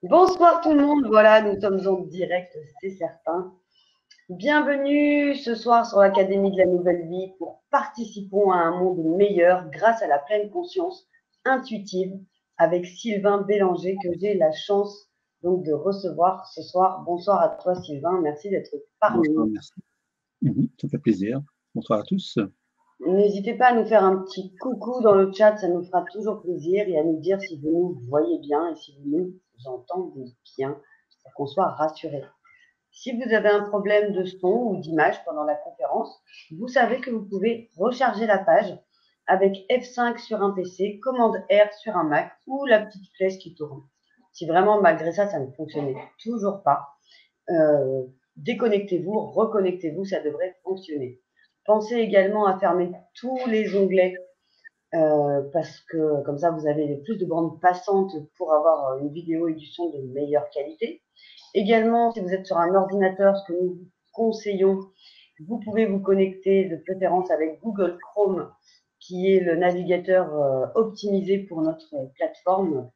Bonsoir tout le monde, voilà, nous sommes en direct, c'est certain. Bienvenue ce soir sur l'Académie de la Nouvelle Vie pour participons à un monde meilleur grâce à la pleine conscience intuitive avec Sylvain Bélanger que j'ai la chance donc de recevoir ce soir. Bonsoir à toi Sylvain, merci d'être parmi Bonsoir, nous. merci. Ça fait plaisir. Bonsoir à tous. N'hésitez pas à nous faire un petit coucou dans le chat, ça nous fera toujours plaisir et à nous dire si vous nous voyez bien et si vous nous entendez bien pour qu'on soit rassurés. Si vous avez un problème de son ou d'image pendant la conférence, vous savez que vous pouvez recharger la page avec F5 sur un PC, commande R sur un Mac ou la petite flèche qui tourne. Si vraiment malgré ça, ça ne fonctionnait toujours pas, déconnectez-vous, reconnectez-vous, ça devrait fonctionner. Pensez également à fermer tous les onglets parce que comme ça, vous avez plus de bandes passantes pour avoir une vidéo et du son de meilleure qualité. Également, si vous êtes sur un ordinateur, ce que nous vous conseillons, vous pouvez vous connecter de préférence avec Google Chrome, qui est le navigateur optimisé pour notre plateforme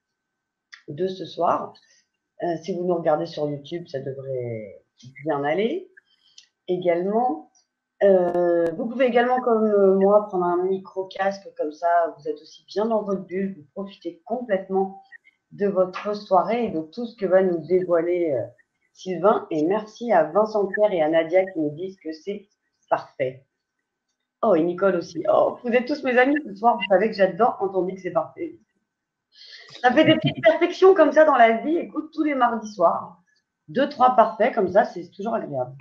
de ce soir. Si vous nous regardez sur YouTube, ça devrait bien aller. Également, vous pouvez également, comme moi, prendre un micro-casque, comme ça, vous êtes aussi bien dans votre bulle, vous profitez complètement de votre soirée et de tout ce que va nous dévoiler Sylvain. Et merci à Vincent Pierre et à Nadia qui nous disent que c'est parfait. Oh, et Nicole aussi. Oh, vous êtes tous mes amis ce soir, vous savez que j'adore quand on dit que c'est parfait. Ça fait des petites perfections comme ça dans la vie, écoute, tous les mardis soirs. 2, 3 parfaits comme ça, c'est toujours agréable.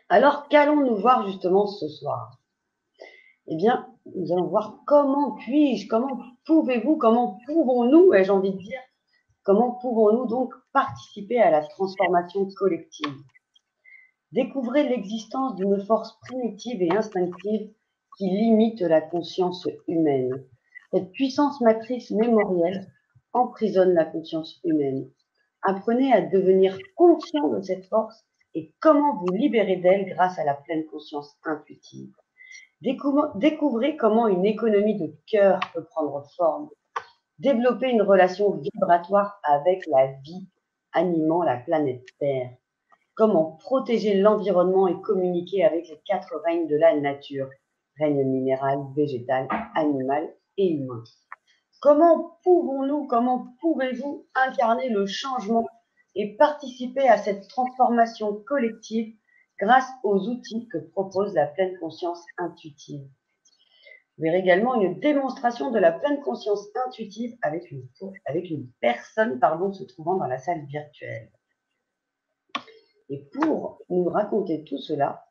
Alors, qu'allons-nous voir justement ce soir? Eh bien, nous allons voir comment puis-je, comment pouvez-vous, comment pouvons-nous, ai-je envie de dire, comment pouvons-nous donc participer à la transformation collective? Découvrez l'existence d'une force primitive et instinctive qui limite la conscience humaine. Cette puissance matrice mémorielle emprisonne la conscience humaine. Apprenez à devenir conscient de cette force et comment vous libérer d'elle grâce à la pleine conscience intuitive. Découvrez comment une économie de cœur peut prendre forme. Développer une relation vibratoire avec la vie animant la planète Terre. Comment protéger l'environnement et communiquer avec les 4 règnes de la nature, règne minéral, végétal, animal et humain. Comment pouvez-vous incarner le changement et participer à cette transformation collective grâce aux outils que propose la pleine conscience intuitive? Vous verrez également une démonstration de la pleine conscience intuitive avec une personne se trouvant dans la salle virtuelle. Et pour nous raconter tout cela,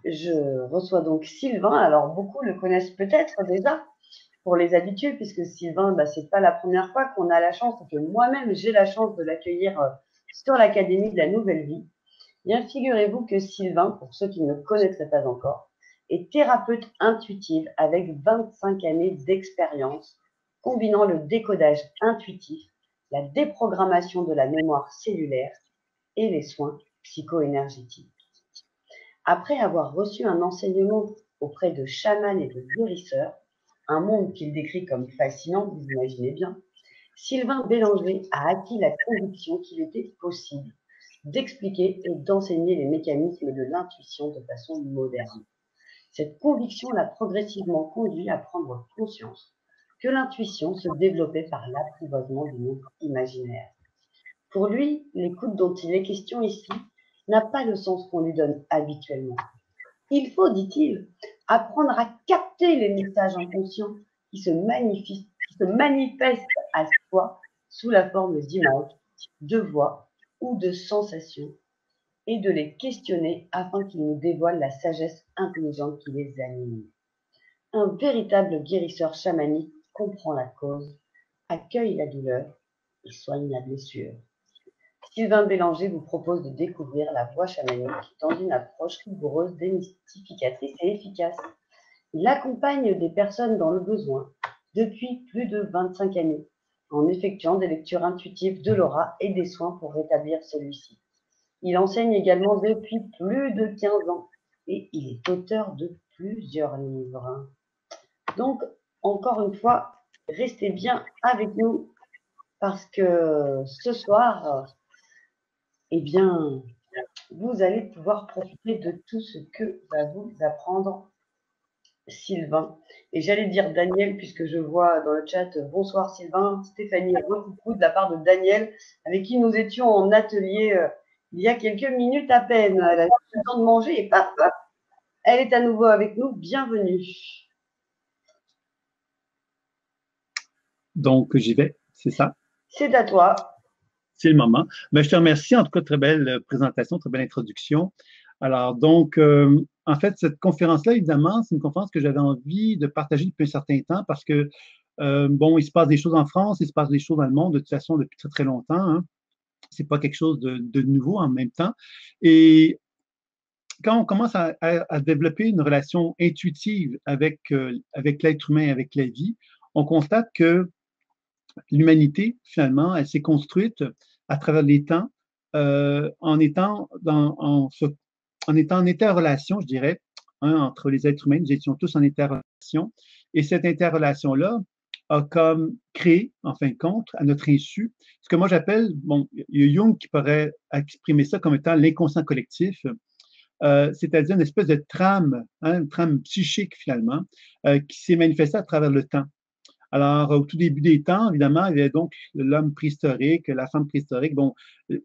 je reçois donc Sylvain. Alors, beaucoup le connaissent peut-être déjà pour les habitués, puisque Sylvain, c'est pas la première fois qu'on a la chance, et que moi-même j'ai la chance de l'accueillir sur l'Académie de la Nouvelle Vie. Bien, figurez-vous que Sylvain, pour ceux qui ne connaîtraient pas encore, est thérapeute intuitive avec 25 années d'expérience, combinant le décodage intuitif, la déprogrammation de la mémoire cellulaire et les soins psycho-énergétiques. Après avoir reçu un enseignement auprès de chamans et de guérisseurs, un monde qu'il décrit comme fascinant, vous imaginez bien, Sylvain Bélanger a acquis la conviction qu'il était possible d'expliquer et d'enseigner les mécanismes de l'intuition de façon moderne. Cette conviction l'a progressivement conduit à prendre conscience que l'intuition se développait par l'apprivoisement du monde imaginaire. Pour lui, l'écoute dont il est question ici n'a pas le sens qu'on lui donne habituellement. Il faut, dit-il, apprendre à capter les messages inconscients qui se manifestent à soi sous la forme d'images, de voix ou de sensations, et de les questionner afin qu'ils nous dévoilent la sagesse intelligente qui les anime. Un véritable guérisseur chamanique comprend la cause, accueille la douleur et soigne la blessure. Sylvain Bélanger vous propose de découvrir la voie chamanique dans une approche rigoureuse, démystificatrice et efficace. Il accompagne des personnes dans le besoin depuis plus de 25 années, en effectuant des lectures intuitives de l'aura et des soins pour rétablir celui-ci. Il enseigne également depuis plus de 15 ans et il est auteur de plusieurs livres. Donc, encore une fois, restez bien avec nous parce que ce soir, eh bien, vous allez pouvoir profiter de tout ce que va vous apprendre Sylvain. Et j'allais dire Daniel, puisque je vois dans le chat bonsoir Sylvain, Stéphanie, coucou de la part de Daniel, avec qui nous étions en atelier il y a quelques minutes à peine. Elle a eu le temps de manger et paf, paf, elle est à nouveau avec nous. Bienvenue. Donc, j'y vais, c'est ça. C'est à toi. C'est le moment. Mais je te remercie. En tout cas, très belle présentation, très belle introduction. Alors, donc, en fait, cette conférence-là, évidemment, c'est une conférence que j'avais envie de partager depuis un certain temps parce que, bon, il se passe des choses en France, il se passe des choses dans le monde, de toute façon, depuis très, très longtemps. Hein. C'est pas quelque chose de nouveau en même temps. Et quand on commence à développer une relation intuitive avec l'être humain, avec la vie, on constate que l'humanité, finalement, elle s'est construite à travers les temps en étant en étant en interrelation, je dirais, hein, entre les êtres humains. Nous étions tous en interrelation. Et cette interrelation-là a comme créé, en fin de compte, à notre insu, ce que moi j'appelle, bon, il y a Jung qui pourrait exprimer ça comme étant l'inconscient collectif, c'est-à-dire une espèce de trame, hein, une trame psychique finalement, qui s'est manifestée à travers le temps. Alors, au tout début des temps, évidemment, il y avait donc l'homme préhistorique, la femme préhistorique, bon,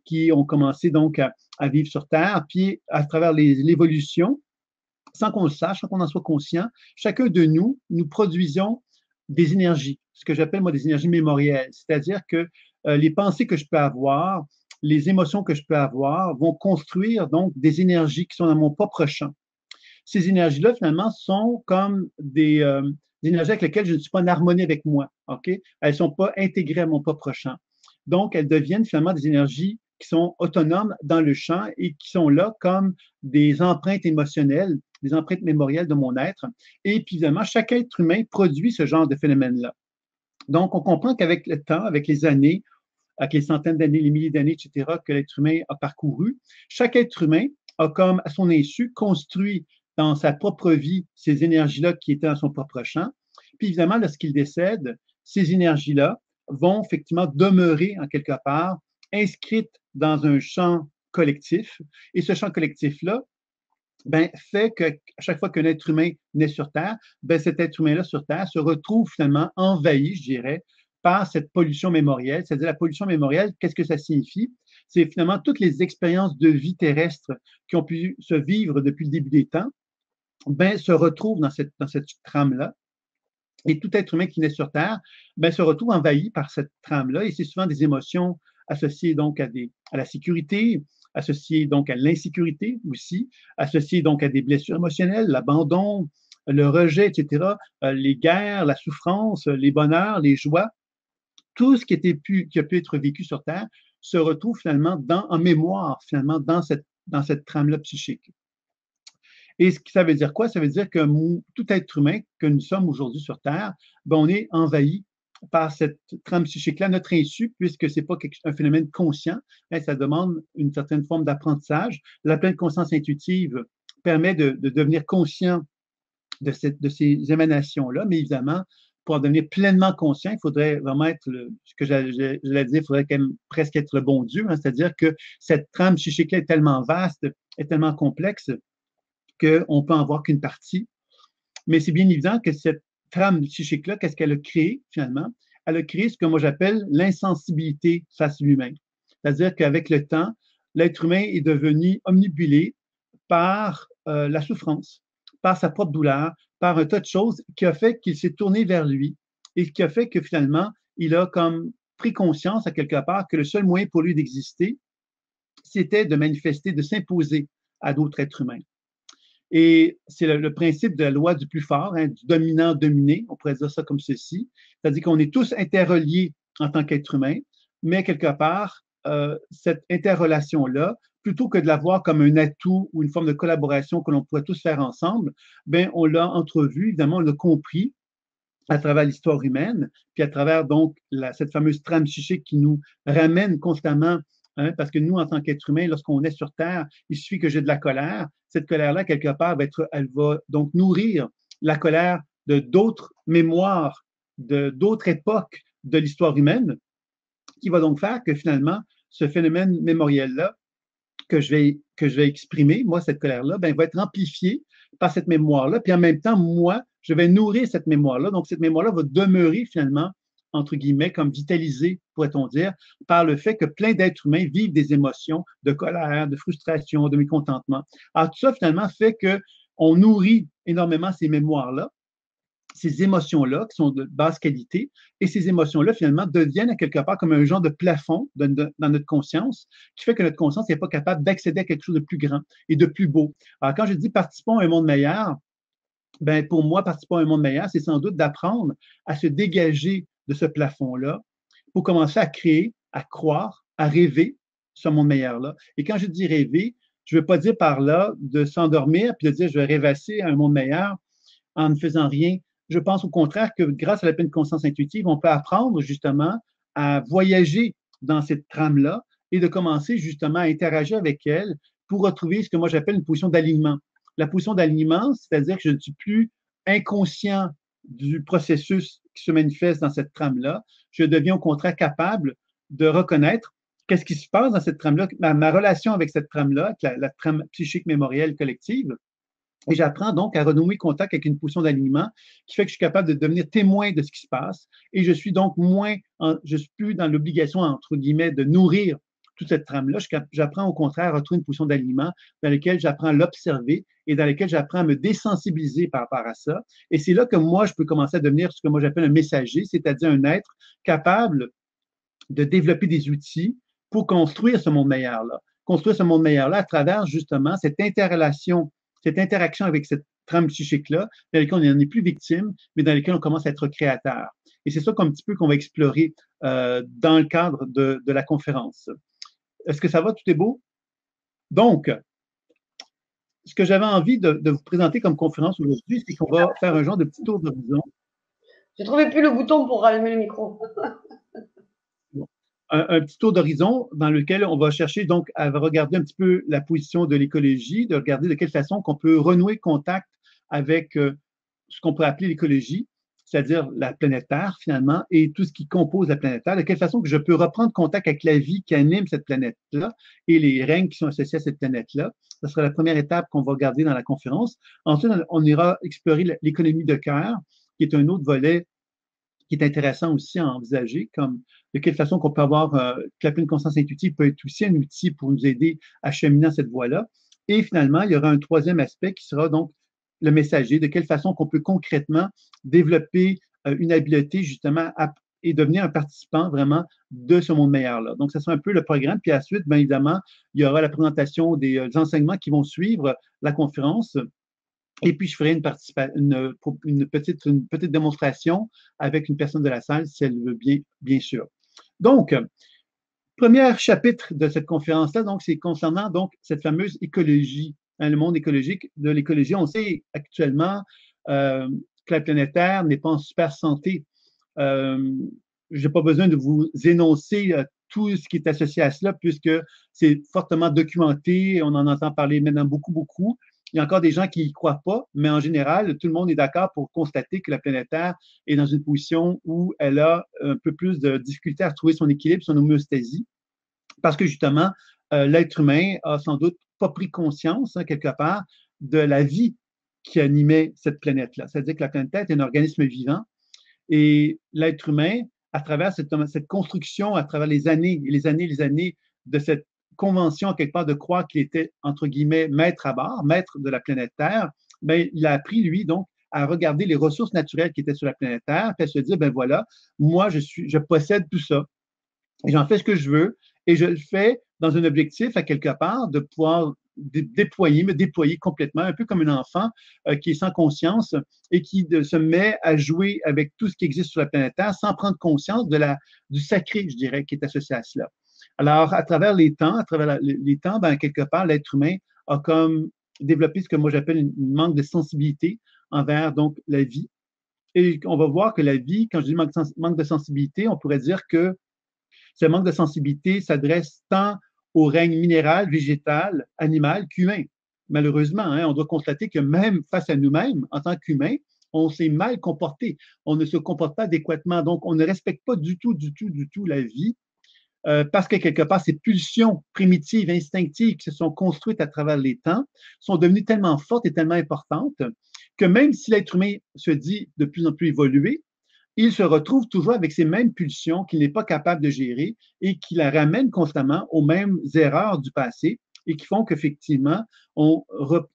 qui ont commencé donc à vivre sur Terre. Puis, à travers l'évolution, sans qu'on le sache, sans qu'on en soit conscient, chacun de nous, nous produisons des énergies, ce que j'appelle moi des énergies mémorielles. C'est-à-dire que les pensées que je peux avoir, les émotions que je peux avoir vont construire donc des énergies qui sont dans mon propre champ. Ces énergies-là, finalement, sont comme des énergies avec lesquelles je ne suis pas en harmonie avec moi. OK? Elles ne sont pas intégrées à mon propre champ. Donc, elles deviennent finalement des énergies qui sont autonomes dans le champ et qui sont là comme des empreintes émotionnelles, des empreintes mémorielles de mon être. Et puis, évidemment, chaque être humain produit ce genre de phénomène-là. Donc, on comprend qu'avec le temps, avec les années, avec les centaines d'années, les milliers d'années, etc., que l'être humain a parcouru, chaque être humain a comme à son insu construit dans sa propre vie ces énergies-là qui étaient dans son propre champ. Puis évidemment, lorsqu'il décède, ces énergies-là vont effectivement demeurer en quelque part inscrites dans un champ collectif. Et ce champ collectif-là, ben, fait qu'à chaque fois qu'un être humain naît sur Terre, ben, cet être humain-là sur Terre se retrouve finalement envahi, je dirais, par cette pollution mémorielle. C'est-à-dire la pollution mémorielle, qu'est-ce que ça signifie? C'est finalement toutes les expériences de vie terrestre qui ont pu se vivre depuis le début des temps, ben, se retrouvent dans cette trame-là. Et tout être humain qui naît sur Terre ben, se retrouve envahi par cette trame-là. Et c'est souvent des émotions associées donc à la sécurité, associées donc à l'insécurité aussi, associées donc à des blessures émotionnelles, l'abandon, le rejet, etc., les guerres, la souffrance, les bonheurs, les joies, tout ce qui a pu être vécu sur Terre se retrouve finalement en mémoire, finalement, dans cette trame-là psychique. Et ce que ça veut dire quoi? Ça veut dire que tout être humain que nous sommes aujourd'hui sur Terre, ben, on est envahi par cette trame psychique-là, à notre insu, puisque ce n'est pas un phénomène conscient, hein, ça demande une certaine forme d'apprentissage. La pleine conscience intuitive permet de devenir conscient de ces émanations-là, mais évidemment, pour en devenir pleinement conscient, il faudrait vraiment être, ce que j'allais dire, il faudrait quand même presque être le bon Dieu, hein, c'est-à-dire que cette trame psychique-là est tellement vaste, est tellement complexe, qu'on peut en voir qu'une partie. Mais c'est bien évident que cette trame psychique-là, qu'est-ce qu'elle a créé finalement? Elle a créé ce que moi j'appelle l'insensibilité face à lui-même. C'est-à-dire qu'avec le temps, l'être humain est devenu omnibulé par la souffrance, par sa propre douleur, par un tas de choses qui a fait qu'il s'est tourné vers lui et qui a fait que finalement, il a comme pris conscience à quelque part que le seul moyen pour lui d'exister, c'était de manifester, de s'imposer à d'autres êtres humains. Et c'est le principe de la loi du plus fort, hein, du dominant-dominé, on pourrait dire ça comme ceci. C'est-à-dire qu'on est tous interreliés en tant qu'être humain, mais quelque part, cette interrelation-là, plutôt que de la voir comme un atout ou une forme de collaboration que l'on pourrait tous faire ensemble, ben, on l'a entrevu, évidemment, on l'a compris à travers l'histoire humaine, puis à travers donc cette fameuse trame psychique qui nous ramène constamment, hein, parce que nous, en tant qu'êtres humains, lorsqu'on est sur Terre, il suffit que j'ai de la colère. Cette colère-là, quelque part, elle va donc nourrir la colère de d'autres mémoires, de d'autres époques de l'histoire humaine. qui va donc faire que finalement, ce phénomène mémoriel-là que je vais exprimer, moi, cette colère-là, ben, va être amplifiée par cette mémoire-là. Puis en même temps, moi, je vais nourrir cette mémoire-là. Donc, cette mémoire-là va demeurer finalement, entre guillemets, comme vitalisée, pourrait-on dire, par le fait que plein d'êtres humains vivent des émotions de colère, de frustration, de mécontentement. Alors, tout ça, finalement, fait qu'on nourrit énormément ces mémoires-là, ces émotions-là qui sont de basse qualité, et ces émotions-là, finalement, deviennent à quelque part comme un genre de plafond dans notre conscience, qui fait que notre conscience n'est pas capable d'accéder à quelque chose de plus grand et de plus beau. Alors, quand je dis participons à un monde meilleur, ben, pour moi, participons à un monde meilleur, c'est sans doute d'apprendre à se dégager de ce plafond-là pour commencer à créer, à croire, à rêver ce monde meilleur-là. Et quand je dis rêver, je ne veux pas dire par là de s'endormir puis de dire je vais rêvasser à un monde meilleur en ne faisant rien. Je pense au contraire que grâce à la pleine conscience intuitive, on peut apprendre justement à voyager dans cette trame-là et de commencer justement à interagir avec elle pour retrouver ce que moi j'appelle une position d'alignement. La position d'alignement, c'est-à-dire que je ne suis plus inconscient du processus qui se manifeste dans cette trame-là. Je deviens au contraire capable de reconnaître qu'est-ce qui se passe dans cette trame-là, ma relation avec cette trame-là, la trame psychique mémorielle collective. Et j'apprends donc à renouer contact avec une position d'alignement qui fait que je suis capable de devenir témoin de ce qui se passe. Et je suis donc je suis plus dans l'obligation, entre guillemets, de nourrir toute cette trame-là. J'apprends au contraire à retrouver une position d'alignement dans laquelle j'apprends à l'observer et dans laquelle j'apprends à me désensibiliser par rapport à ça. Et c'est là que moi, je peux commencer à devenir ce que moi j'appelle un messager, c'est-à-dire un être capable de développer des outils pour construire ce monde meilleur-là. Construire ce monde meilleur-là à travers justement cette interrelation, cette interaction avec cette trame psychique-là, dans laquelle on n'en est plus victime, mais dans laquelle on commence à être créateur. Et c'est ça qu'un petit peu qu'on va explorer dans le cadre de la conférence. Est-ce que ça va? Tout est beau? Donc, ce que j'avais envie de vous présenter comme conférence aujourd'hui, c'est qu'on va faire un genre de petit tour d'horizon. Je ne trouvais plus le bouton pour rallumer le micro. Un petit tour d'horizon dans lequel on va chercher donc à regarder un petit peu la position de l'écologie, de regarder de quelle façon qu'on peut renouer contact avec ce qu'on pourrait appeler l'écologie, c'est-à-dire la planète Terre finalement, et tout ce qui compose la planète Terre, de quelle façon que je peux reprendre contact avec la vie qui anime cette planète-là et les règnes qui sont associés à cette planète-là. Ce sera la première étape qu'on va regarder dans la conférence. Ensuite, on ira explorer l'économie de cœur, qui est un autre volet qui est intéressant aussi à envisager, comme de quelle façon qu'on peut avoir, que la pleine conscience intuitive peut être aussi un outil pour nous aider à cheminer dans cette voie-là. Et finalement, il y aura un troisième aspect qui sera donc le messager, de quelle façon qu'on peut concrètement développer une habileté justement et devenir un participant vraiment de ce monde meilleur-là. Donc, ça sera un peu le programme. Puis ensuite, bien évidemment, il y aura la présentation des enseignements qui vont suivre la conférence. Et puis, je ferai une petite démonstration avec une personne de la salle, si elle veut bien, bien sûr. Donc, premier chapitre de cette conférence-là, donc, c'est concernant donc cette fameuse écologie, hein, le monde écologique. De l'écologie, on sait actuellement que la planète Terre n'est pas en super santé. Je n'ai pas besoin de vous énoncer tout ce qui est associé à cela, puisque c'est fortement documenté, on en entend parler maintenant beaucoup, beaucoup. Il y a encore des gens qui n'y croient pas, mais en général, tout le monde est d'accord pour constater que la planète Terre est dans une position où elle a un peu plus de difficulté à retrouver son équilibre, son homéostasie, parce que justement, l'être humain a sans doute pas pris conscience, hein, quelque part, de la vie qui animait cette planète-là. C'est-à-dire que la planète Terre est un organisme vivant et l'être humain, à travers cette construction, à travers les années et les années et les années de cette convention, quelque part, de croire qu'il était, entre guillemets, maître à bord, maître de la planète Terre, ben, il a appris, lui, donc, à regarder les ressources naturelles qui étaient sur la planète Terre, puis à se dire, ben voilà, moi, je possède tout ça, et j'en fais ce que je veux, et je le fais dans un objectif, à quelque part, de pouvoir me déployer complètement, un peu comme un enfant qui est sans conscience et qui se met à jouer avec tout ce qui existe sur la planète Terre sans prendre conscience du sacré, je dirais, qui est associé à cela. Alors, à travers les temps, ben, quelque part, l'être humain a comme développé ce que moi j'appelle une manque de sensibilité envers donc la vie. Et on va voir que la vie, quand je dis manque de sensibilité, on pourrait dire que ce manque de sensibilité s'adresse tant au règne minéral, végétal, animal qu'humain. Malheureusement, hein, on doit constater que même face à nous-mêmes, en tant qu'humains, on s'est mal comporté. On ne se comporte pas adéquatement. Donc, on ne respecte pas du tout la vie. parce que quelque part, ces pulsions primitives, instinctives qui se sont construites à travers les temps sont devenues tellement fortes et tellement importantes que même si l'être humain se dit de plus en plus évolué, il se retrouve toujours avec ces mêmes pulsions qu'il n'est pas capable de gérer et qui la ramènent constamment aux mêmes erreurs du passé et qui font qu'effectivement, on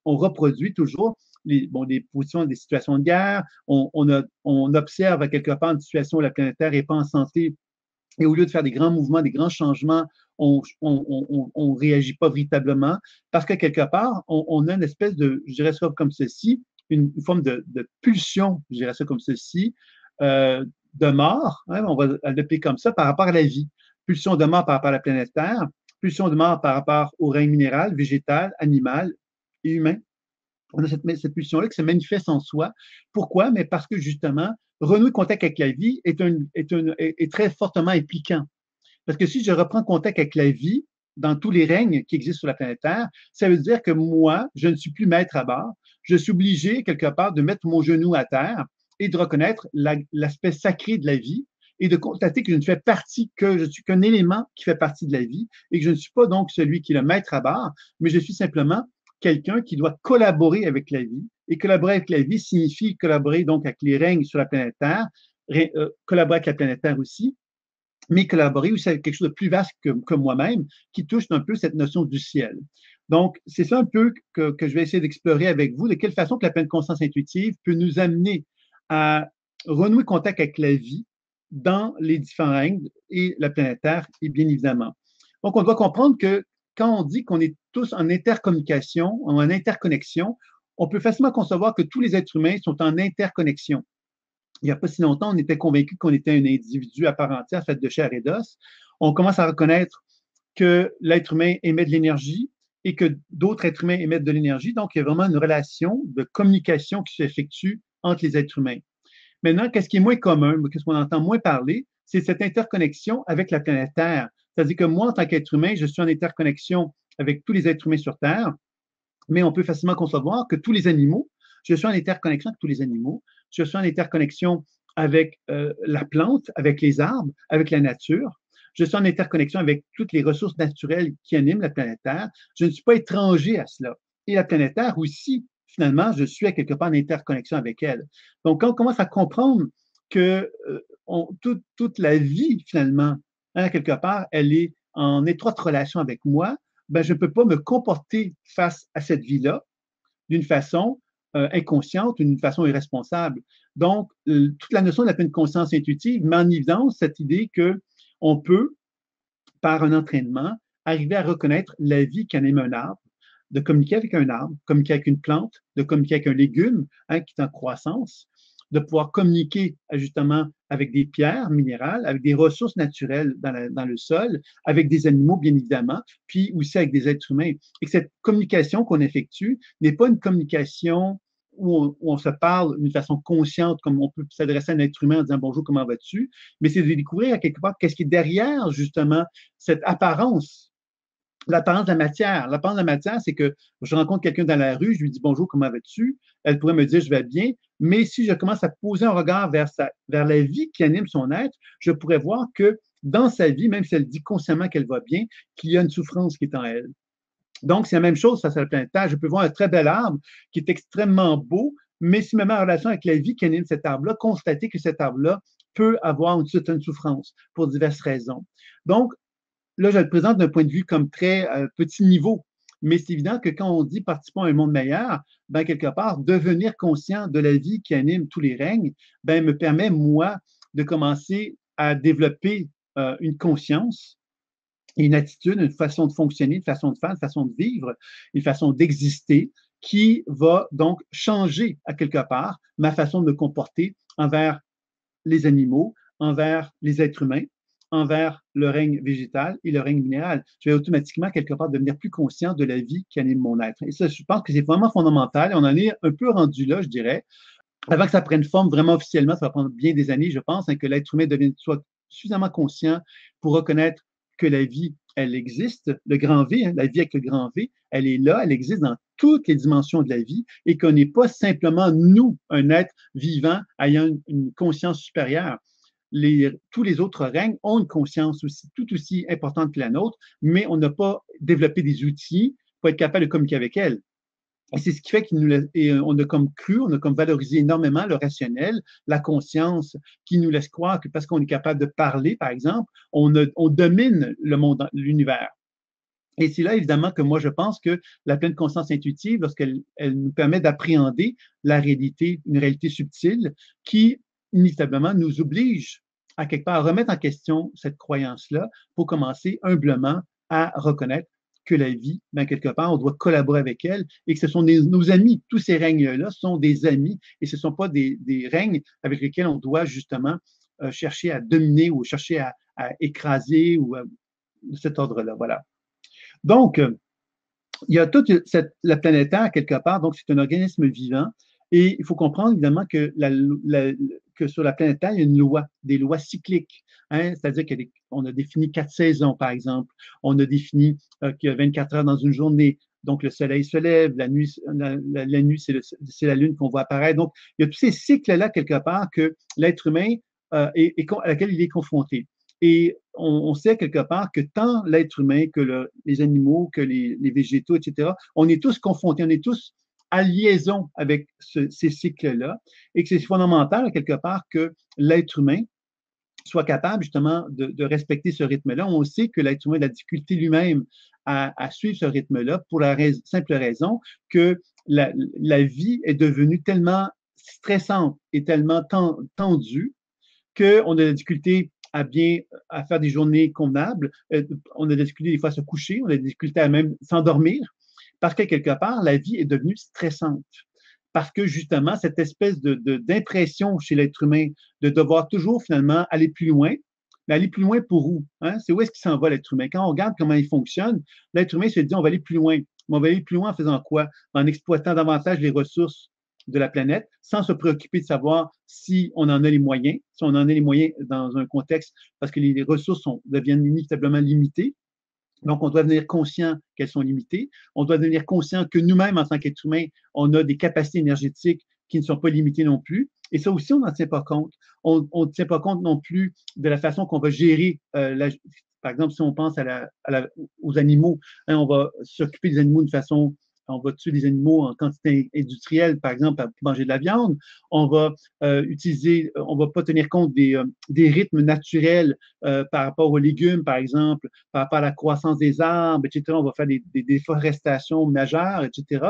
reproduit toujours des positions, des situations de guerre, on observe à quelque part une situation où la planète Terre n'est pas en santé et au lieu de faire des grands mouvements, des grands changements, on réagit pas véritablement parce que quelque part, on a une espèce de, je dirais ça comme ceci, une forme de pulsion, je dirais ça comme ceci, de mort, hein, on va l'appeler comme ça, par rapport à la vie. Pulsion de mort par rapport à la planète Terre, pulsion de mort par rapport au règne minéral, végétal, animal et humain. On a cette pulsion-là qui se manifeste en soi. Pourquoi? Mais parce que justement, renouer contact avec la vie est très fortement impliquant. Parce que si je reprends contact avec la vie dans tous les règnes qui existent sur la planète Terre, ça veut dire que moi, je ne suis plus maître à bord. Je suis obligé, quelque part, de mettre mon genou à terre et de reconnaître l'aspect sacré de la vie et de constater que je ne fais partie que je suis qu'un élément qui fait partie de la vie et que je ne suis pas donc celui qui est le maître à bord, mais je suis simplement quelqu'un qui doit collaborer avec la vie. Et collaborer avec la vie signifie collaborer donc avec les règnes sur la planète Terre, collaborer avec la planète Terre aussi, mais collaborer aussi avec quelque chose de plus vaste que moi-même, qui touche un peu cette notion du ciel. Donc, c'est ça un peu que je vais essayer d'explorer avec vous, de quelle façon que la pleine conscience intuitive peut nous amener à renouer contact avec la vie dans les différents règnes et la planète Terre, et bien évidemment. Donc, on doit comprendre que quand on dit qu'on est tous en intercommunication, en interconnexion, on peut facilement concevoir que tous les êtres humains sont en interconnexion. Il n'y a pas si longtemps, on était convaincu qu'on était un individu à part entière fait de chair et d'os. On commence à reconnaître que l'être humain émet de l'énergie et que d'autres êtres humains émettent de l'énergie. Donc, il y a vraiment une relation de communication qui s'effectue entre les êtres humains. Maintenant, qu'est-ce qui est moins commun, qu'est-ce qu'on entend moins parler, c'est cette interconnexion avec la planète Terre. C'est-à-dire que moi, en tant qu'être humain, je suis en interconnexion avec tous les êtres humains sur Terre, mais on peut facilement concevoir que tous les animaux, je suis en interconnexion avec tous les animaux, je suis en interconnexion avec la plante, avec les arbres, avec la nature. Je suis en interconnexion avec toutes les ressources naturelles qui animent la planète Terre. Je ne suis pas étranger à cela. Et la planète Terre aussi, finalement, je suis à quelque part en interconnexion avec elle. Donc, quand on commence à comprendre que toute la vie, finalement, hein, quelque part, elle est en étroite relation avec moi, ben, je ne peux pas me comporter face à cette vie-là d'une façon inconsciente ou d'une façon irresponsable. Donc, toute la notion de la pleine conscience intuitive met en évidence cette idée qu'on peut, par un entraînement, arriver à reconnaître la vie qu'anime un arbre, de communiquer avec un arbre, communiquer avec une plante, de communiquer avec un légume hein, qui est en croissance, de pouvoir communiquer justement avec des pierres minérales, avec des ressources naturelles dans le sol, avec des animaux, bien évidemment, puis aussi avec des êtres humains. Et que cette communication qu'on effectue n'est pas une communication où on se parle d'une façon consciente, comme on peut s'adresser à un être humain en disant bonjour, comment vas-tu, mais c'est de découvrir à quelque part qu'est-ce qui est derrière justement cette apparence l'apparence de la matière. L'apparence de la matière, c'est que je rencontre quelqu'un dans la rue, je lui dis bonjour, comment vas-tu? Elle pourrait me dire je vais bien, mais si je commence à poser un regard vers la vie qui anime son être, je pourrais voir que dans sa vie, même si elle dit consciemment qu'elle va bien, qu'il y a une souffrance qui est en elle. Donc, c'est la même chose face à la planète Terre. Je peux voir un très bel arbre qui est extrêmement beau, mais si je me mets en relation avec la vie qui anime cet arbre-là, constater que cet arbre-là peut avoir une certaine souffrance pour diverses raisons. Donc, là, je le présente d'un point de vue comme très petit niveau. Mais c'est évident que quand on dit participons à un monde meilleur, ben, quelque part, devenir conscient de la vie qui anime tous les règnes, ben, me permet, moi, de commencer à développer une conscience, une attitude, une façon de fonctionner, une façon de faire, une façon de vivre, une façon d'exister qui va donc changer à quelque part ma façon de me comporter envers les animaux, envers les êtres humains, envers le règne végétal et le règne minéral. Je vais automatiquement, quelque part, devenir plus conscient de la vie qui anime mon être. Et ça, je pense que c'est vraiment fondamental. On en est un peu rendu là, je dirais. Avant que ça prenne forme vraiment officiellement, ça va prendre bien des années, je pense, hein, que l'être humain devienne soit suffisamment conscient pour reconnaître que la vie, elle existe, le grand V, hein, la vie avec le grand V, elle est là, elle existe dans toutes les dimensions de la vie et qu'on n'est pas simplement, nous, un être vivant ayant une conscience supérieure. tous les autres règnes ont une conscience aussi, tout aussi importante que la nôtre, mais on n'a pas développé des outils pour être capable de communiquer avec elles. Et c'est ce qui fait qu'on a comme cru, on a comme valorisé énormément le rationnel, la conscience, qui nous laisse croire que parce qu'on est capable de parler, par exemple, on domine le monde, l'univers. Et c'est là, évidemment, que moi, je pense que la pleine conscience intuitive, lorsqu'elle nous permet d'appréhender la réalité, une réalité subtile, qui, inévitablement, nous oblige à quelque part à remettre en question cette croyance-là pour commencer humblement à reconnaître que la vie, ben, quelque part, on doit collaborer avec elle et que ce sont nos amis. Tous ces règnes-là sont des amis et ce ne sont pas des règnes avec lesquels on doit justement chercher à dominer ou chercher à écraser ou de cet ordre-là. Voilà. Donc, il y a toute la planète Terre, quelque part, donc c'est un organisme vivant. Et il faut comprendre, évidemment, que sur la planète Terre, il y a une loi, des lois cycliques. Hein? C'est-à-dire qu'on a défini 4 saisons, par exemple. On a défini qu'il y a 24 heures dans une journée. Donc, le soleil se lève, la nuit, c'est la lune qu'on voit apparaître. Donc, il y a tous ces cycles-là, quelque part, que l'être humain, à laquelle il est confronté. Et on sait quelque part que tant l'être humain que les animaux, que les végétaux, etc., on est tous confrontés, on est tous à liaison avec ces cycles-là et que c'est fondamental quelque part que l'être humain soit capable justement de respecter ce rythme-là. On sait que l'être humain a de la difficulté lui-même à suivre ce rythme-là pour la simple raison que la vie est devenue tellement stressante et tellement tendue qu'on a de la difficulté à faire des journées convenables. On a des difficultés des fois à se coucher, on a des difficultés à même s'endormir, parce que quelque part, la vie est devenue stressante. Parce que justement, cette espèce d'impression chez l'être humain de devoir toujours finalement aller plus loin, mais aller plus loin pour où? Hein? C'est où est-ce qu'il s'en va l'être humain? Quand on regarde comment il fonctionne, l'être humain se dit on va aller plus loin. Mais on va aller plus loin en faisant quoi? En exploitant davantage les ressources de la planète sans se préoccuper de savoir si on en a les moyens, si on en a les moyens dans un contexte, parce que les ressources deviennent inévitablement limitées. Donc, on doit devenir conscient qu'elles sont limitées. On doit devenir conscient que nous-mêmes, en tant qu'êtres humains, on a des capacités énergétiques qui ne sont pas limitées non plus. Et ça aussi, on n'en tient pas compte. On ne tient pas compte non plus de la façon qu'on va gérer par exemple, si on pense aux animaux, hein, on va s'occuper des animaux de façon on va tuer des animaux en quantité industrielle, par exemple, pour manger de la viande. On va on va pas tenir compte des rythmes naturels par rapport aux légumes, par exemple, par rapport à la croissance des arbres, etc. On va faire des déforestations majeures, etc.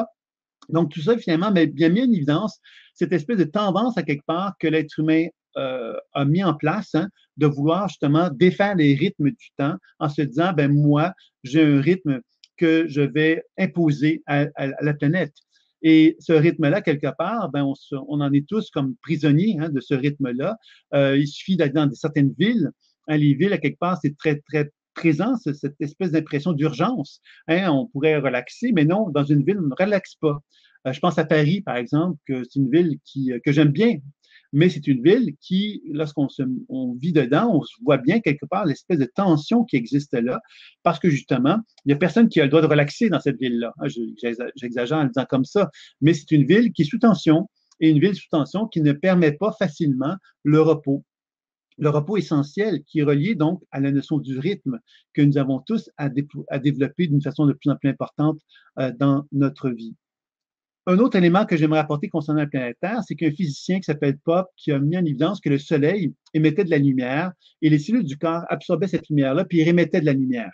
Donc, tout ça, finalement, mais bien mis en évidence cette espèce de tendance, à quelque part, que l'être humain a mis en place, hein, de vouloir justement défaire les rythmes du temps en se disant, ben moi, j'ai un rythme que je vais imposer à la planète. Et ce rythme-là, quelque part, ben on en est tous comme prisonniers, hein, de ce rythme-là. Il suffit d'aller dans certaines villes. Hein, les villes, à quelque part, c'est très, très présent, cette espèce d'impression d'urgence. Hein, on pourrait relaxer, mais non, dans une ville, on ne relaxe pas. Je pense à Paris, par exemple, que c'est une ville que j'aime bien, mais c'est une ville qui, lorsqu'on on vit dedans, on se voit bien quelque part l'espèce de tension qui existe là, parce que justement, il n'y a personne qui a le droit de relaxer dans cette ville-là. J'exagère en le disant comme ça, mais c'est une ville qui est sous tension, et une ville sous tension qui ne permet pas facilement le repos. Le repos essentiel qui est relié donc à la notion du rythme que nous avons tous à développer d'une façon de plus en plus importante dans notre vie. Un autre élément que j'aimerais apporter concernant la planète Terre, c'est qu'un physicien qui s'appelle Pope qui a mis en évidence que le Soleil émettait de la lumière et les cellules du corps absorbaient cette lumière-là puis émettaient de la lumière.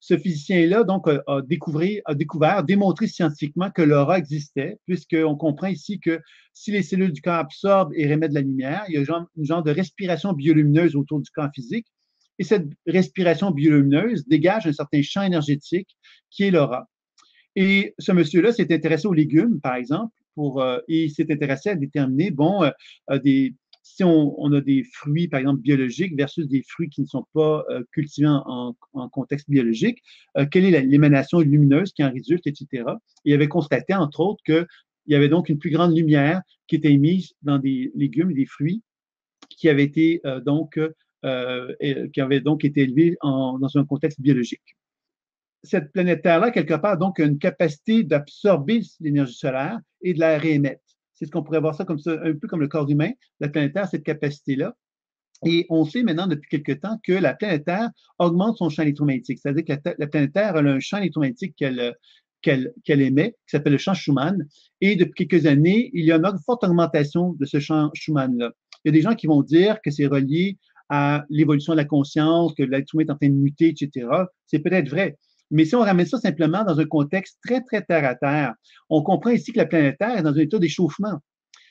Ce physicien-là, donc, a découvert, démontré scientifiquement que l'aura existait, puisqu'on comprend ici que si les cellules du corps absorbent et émettent de la lumière, il y a une genre de respiration biolumineuse autour du corps physique. Et cette respiration biolumineuse dégage un certain champ énergétique qui est l'aura. Et ce monsieur-là s'est intéressé aux légumes, par exemple, et il s'est intéressé à déterminer, si on a des fruits, par exemple, biologiques versus des fruits qui ne sont pas cultivés en contexte biologique, quelle est l'émanation lumineuse qui en résulte, etc. Et il avait constaté, entre autres, qu'il y avait donc une plus grande lumière qui était émise dans des légumes et des fruits qui avaient été été élevés dans un contexte biologique. Cette planète Terre-là, quelque part, donc, a une capacité d'absorber l'énergie solaire et de la réémettre. C'est ce qu'on pourrait voir ça comme ça, un peu comme le corps humain. La planète Terre a cette capacité-là. Et on sait maintenant depuis quelque temps que la planète Terre augmente son champ électromagnétique. C'est-à-dire que la planète Terre a un champ électromagnétique qu'elle émet, qui s'appelle le champ Schumann. Et depuis quelques années, il y a une forte augmentation de ce champ Schumann-là. Il y a des gens qui vont dire que c'est relié à l'évolution de la conscience, que l'être humain est en train de muter, etc. C'est peut-être vrai. Mais si on ramène ça simplement dans un contexte très, très terre à terre, on comprend ici que la planète Terre est dans un état d'échauffement,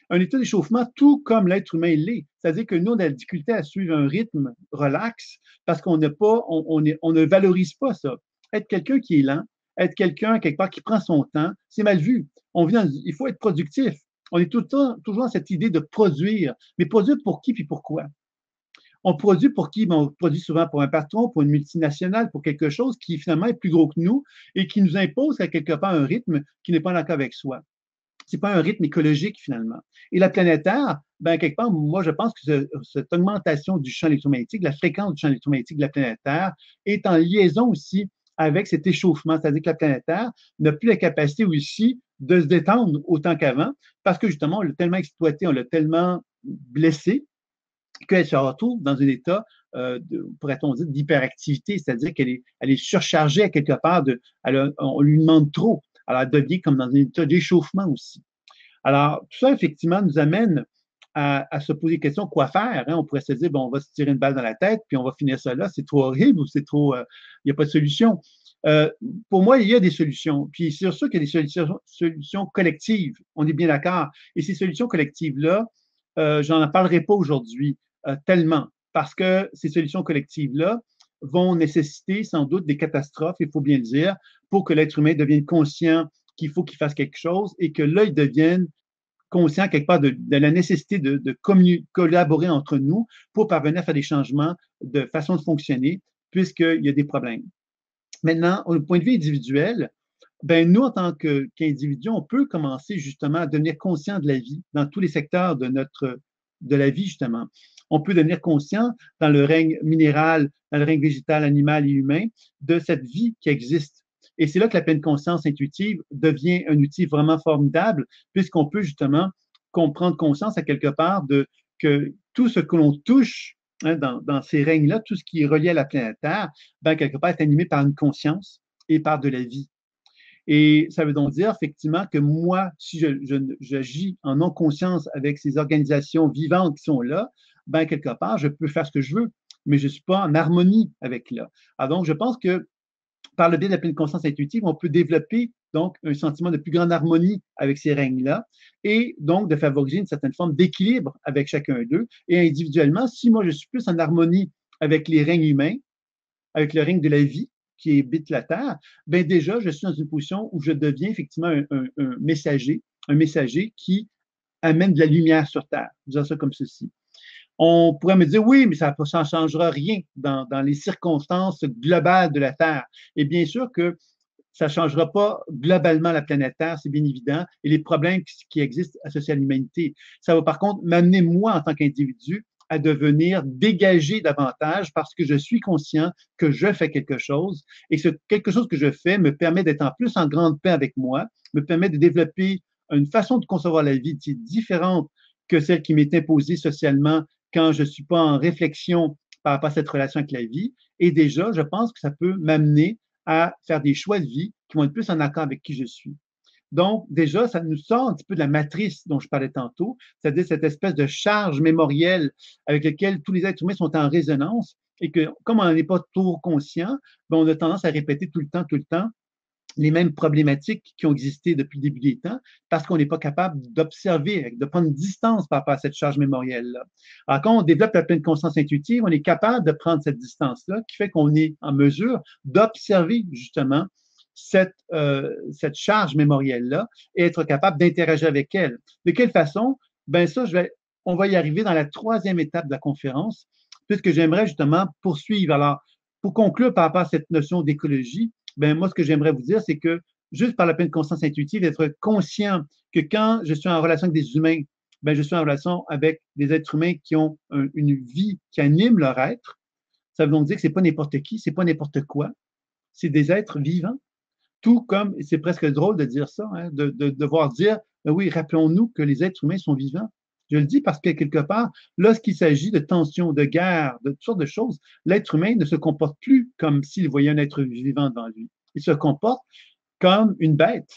un état d'échauffement tout comme l'être humain l'est. C'est-à-dire que nous, on a la difficulté à suivre un rythme relax parce qu'on n'a pas, on ne valorise pas ça. Être quelqu'un qui est lent, être quelqu'un quelque part qui prend son temps, c'est mal vu. Il faut être productif. On est tout le temps, toujours dans cette idée de produire. Mais produire pour qui puis pourquoi? On produit pour qui? On produit souvent pour un patron, pour une multinationale, pour quelque chose qui finalement est plus gros que nous et qui nous impose à quelque part un rythme qui n'est pas en accord avec soi. C'est pas un rythme écologique finalement. Et la planète Terre, ben, quelque part, moi, je pense que cette augmentation du champ électromagnétique, la fréquence du champ électromagnétique de la planète Terre est en liaison aussi avec cet échauffement, c'est-à-dire que la planète Terre n'a plus la capacité aussi de se détendre autant qu'avant parce que justement, on l'a tellement exploité, on l'a tellement blessé qu'elle se retrouve dans un état, pourrait-on dire, d'hyperactivité, c'est-à-dire elle est surchargée à quelque part, on lui demande trop. Alors, elle devient comme dans un état d'échauffement aussi. Alors, tout ça, effectivement, nous amène à se poser la question quoi faire. Hein? On pourrait se dire, bon, on va se tirer une balle dans la tête, puis on va finir ça là, c'est trop horrible ou c'est trop. Il n'y a pas de solution. Euh, pour moi, il y a des solutions. Puis c'est sûr qu'il y a des solutions collectives. On est bien d'accord. Et ces solutions collectives-là, j'en parlerai pas aujourd'hui tellement, parce que ces solutions collectives-là vont nécessiter sans doute des catastrophes, il faut bien le dire, pour que l'être humain devienne conscient qu'il faut qu'il fasse quelque chose et que là, il devienne conscient quelque part de la nécessité de collaborer entre nous pour parvenir à faire des changements de façon de fonctionner, puisqu'il y a des problèmes. Maintenant, au point de vue individuel, ben nous, en tant qu'individus, on peut commencer justement à devenir conscient de la vie dans tous les secteurs de la vie, justement. On peut devenir conscient dans le règne minéral, dans le règne végétal, animal et humain, de cette vie qui existe. Et c'est là que la pleine conscience intuitive devient un outil vraiment formidable, puisqu'on peut justement comprendre conscience à quelque part de que tout ce que l'on touche hein, dans ces règnes-là, tout ce qui est relié à la planète Terre, ben, quelque part est animé par une conscience et par de la vie. Et ça veut donc dire effectivement que moi, si j'agis en non-conscience avec ces organisations vivantes qui sont là, ben quelque part, je peux faire ce que je veux, mais je ne suis pas en harmonie avec là. Alors donc, je pense que par le biais de la pleine conscience intuitive, on peut développer donc un sentiment de plus grande harmonie avec ces règnes-là et donc de favoriser une certaine forme d'équilibre avec chacun d'eux. Et individuellement, si moi je suis plus en harmonie avec les règnes humains, avec le règne de la vie qui habite la Terre, bien déjà, je suis dans une position où je deviens effectivement un messager qui amène de la lumière sur Terre. Disons ça comme ceci. On pourrait me dire, oui, mais ça ne changera rien dans les circonstances globales de la Terre. Et bien sûr que ça ne changera pas globalement la planète Terre, c'est bien évident, et les problèmes qui existent associés à l'humanité. Ça va par contre m'amener, moi, en tant qu'individu, à devenir dégagé davantage parce que je suis conscient que je fais quelque chose et que quelque chose que je fais me permet d'être en plus en grande paix avec moi, me permet de développer une façon de concevoir la vie qui est différente que celle qui m'est imposée socialement quand je ne suis pas en réflexion par rapport à cette relation avec la vie. Et déjà, je pense que ça peut m'amener à faire des choix de vie qui vont être plus en accord avec qui je suis. Donc, déjà, ça nous sort un petit peu de la matrice dont je parlais tantôt, c'est-à-dire cette espèce de charge mémorielle avec laquelle tous les êtres humains sont en résonance et que, comme on n'en est pas trop conscient, ben, on a tendance à répéter tout le temps, les mêmes problématiques qui ont existé depuis le début des temps parce qu'on n'est pas capable d'observer, de prendre une distance par rapport à cette charge mémorielle-là. Alors, quand on développe la pleine conscience intuitive, on est capable de prendre cette distance-là qui fait qu'on est en mesure d'observer justement cette charge mémorielle-là et être capable d'interagir avec elle. De quelle façon? Ben ça, on va y arriver dans la troisième étape de la conférence, puisque j'aimerais justement poursuivre. Alors, pour conclure par rapport à cette notion d'écologie, ben moi, ce que j'aimerais vous dire, c'est que juste par la pleine conscience intuitive, d'être conscient que quand je suis en relation avec des humains, ben je suis en relation avec des êtres humains qui ont une vie qui anime leur être. Ça veut donc dire que c'est pas n'importe qui, c'est pas n'importe quoi. C'est des êtres vivants. Tout comme, c'est presque drôle de dire ça, hein, de devoir dire, ben oui, rappelons-nous que les êtres humains sont vivants Je le dis parce que quelque part, lorsqu'il s'agit de tensions, de guerres, de toutes sortes de choses, l'être humain ne se comporte plus comme s'il voyait un être vivant devant lui. Il se comporte comme une bête.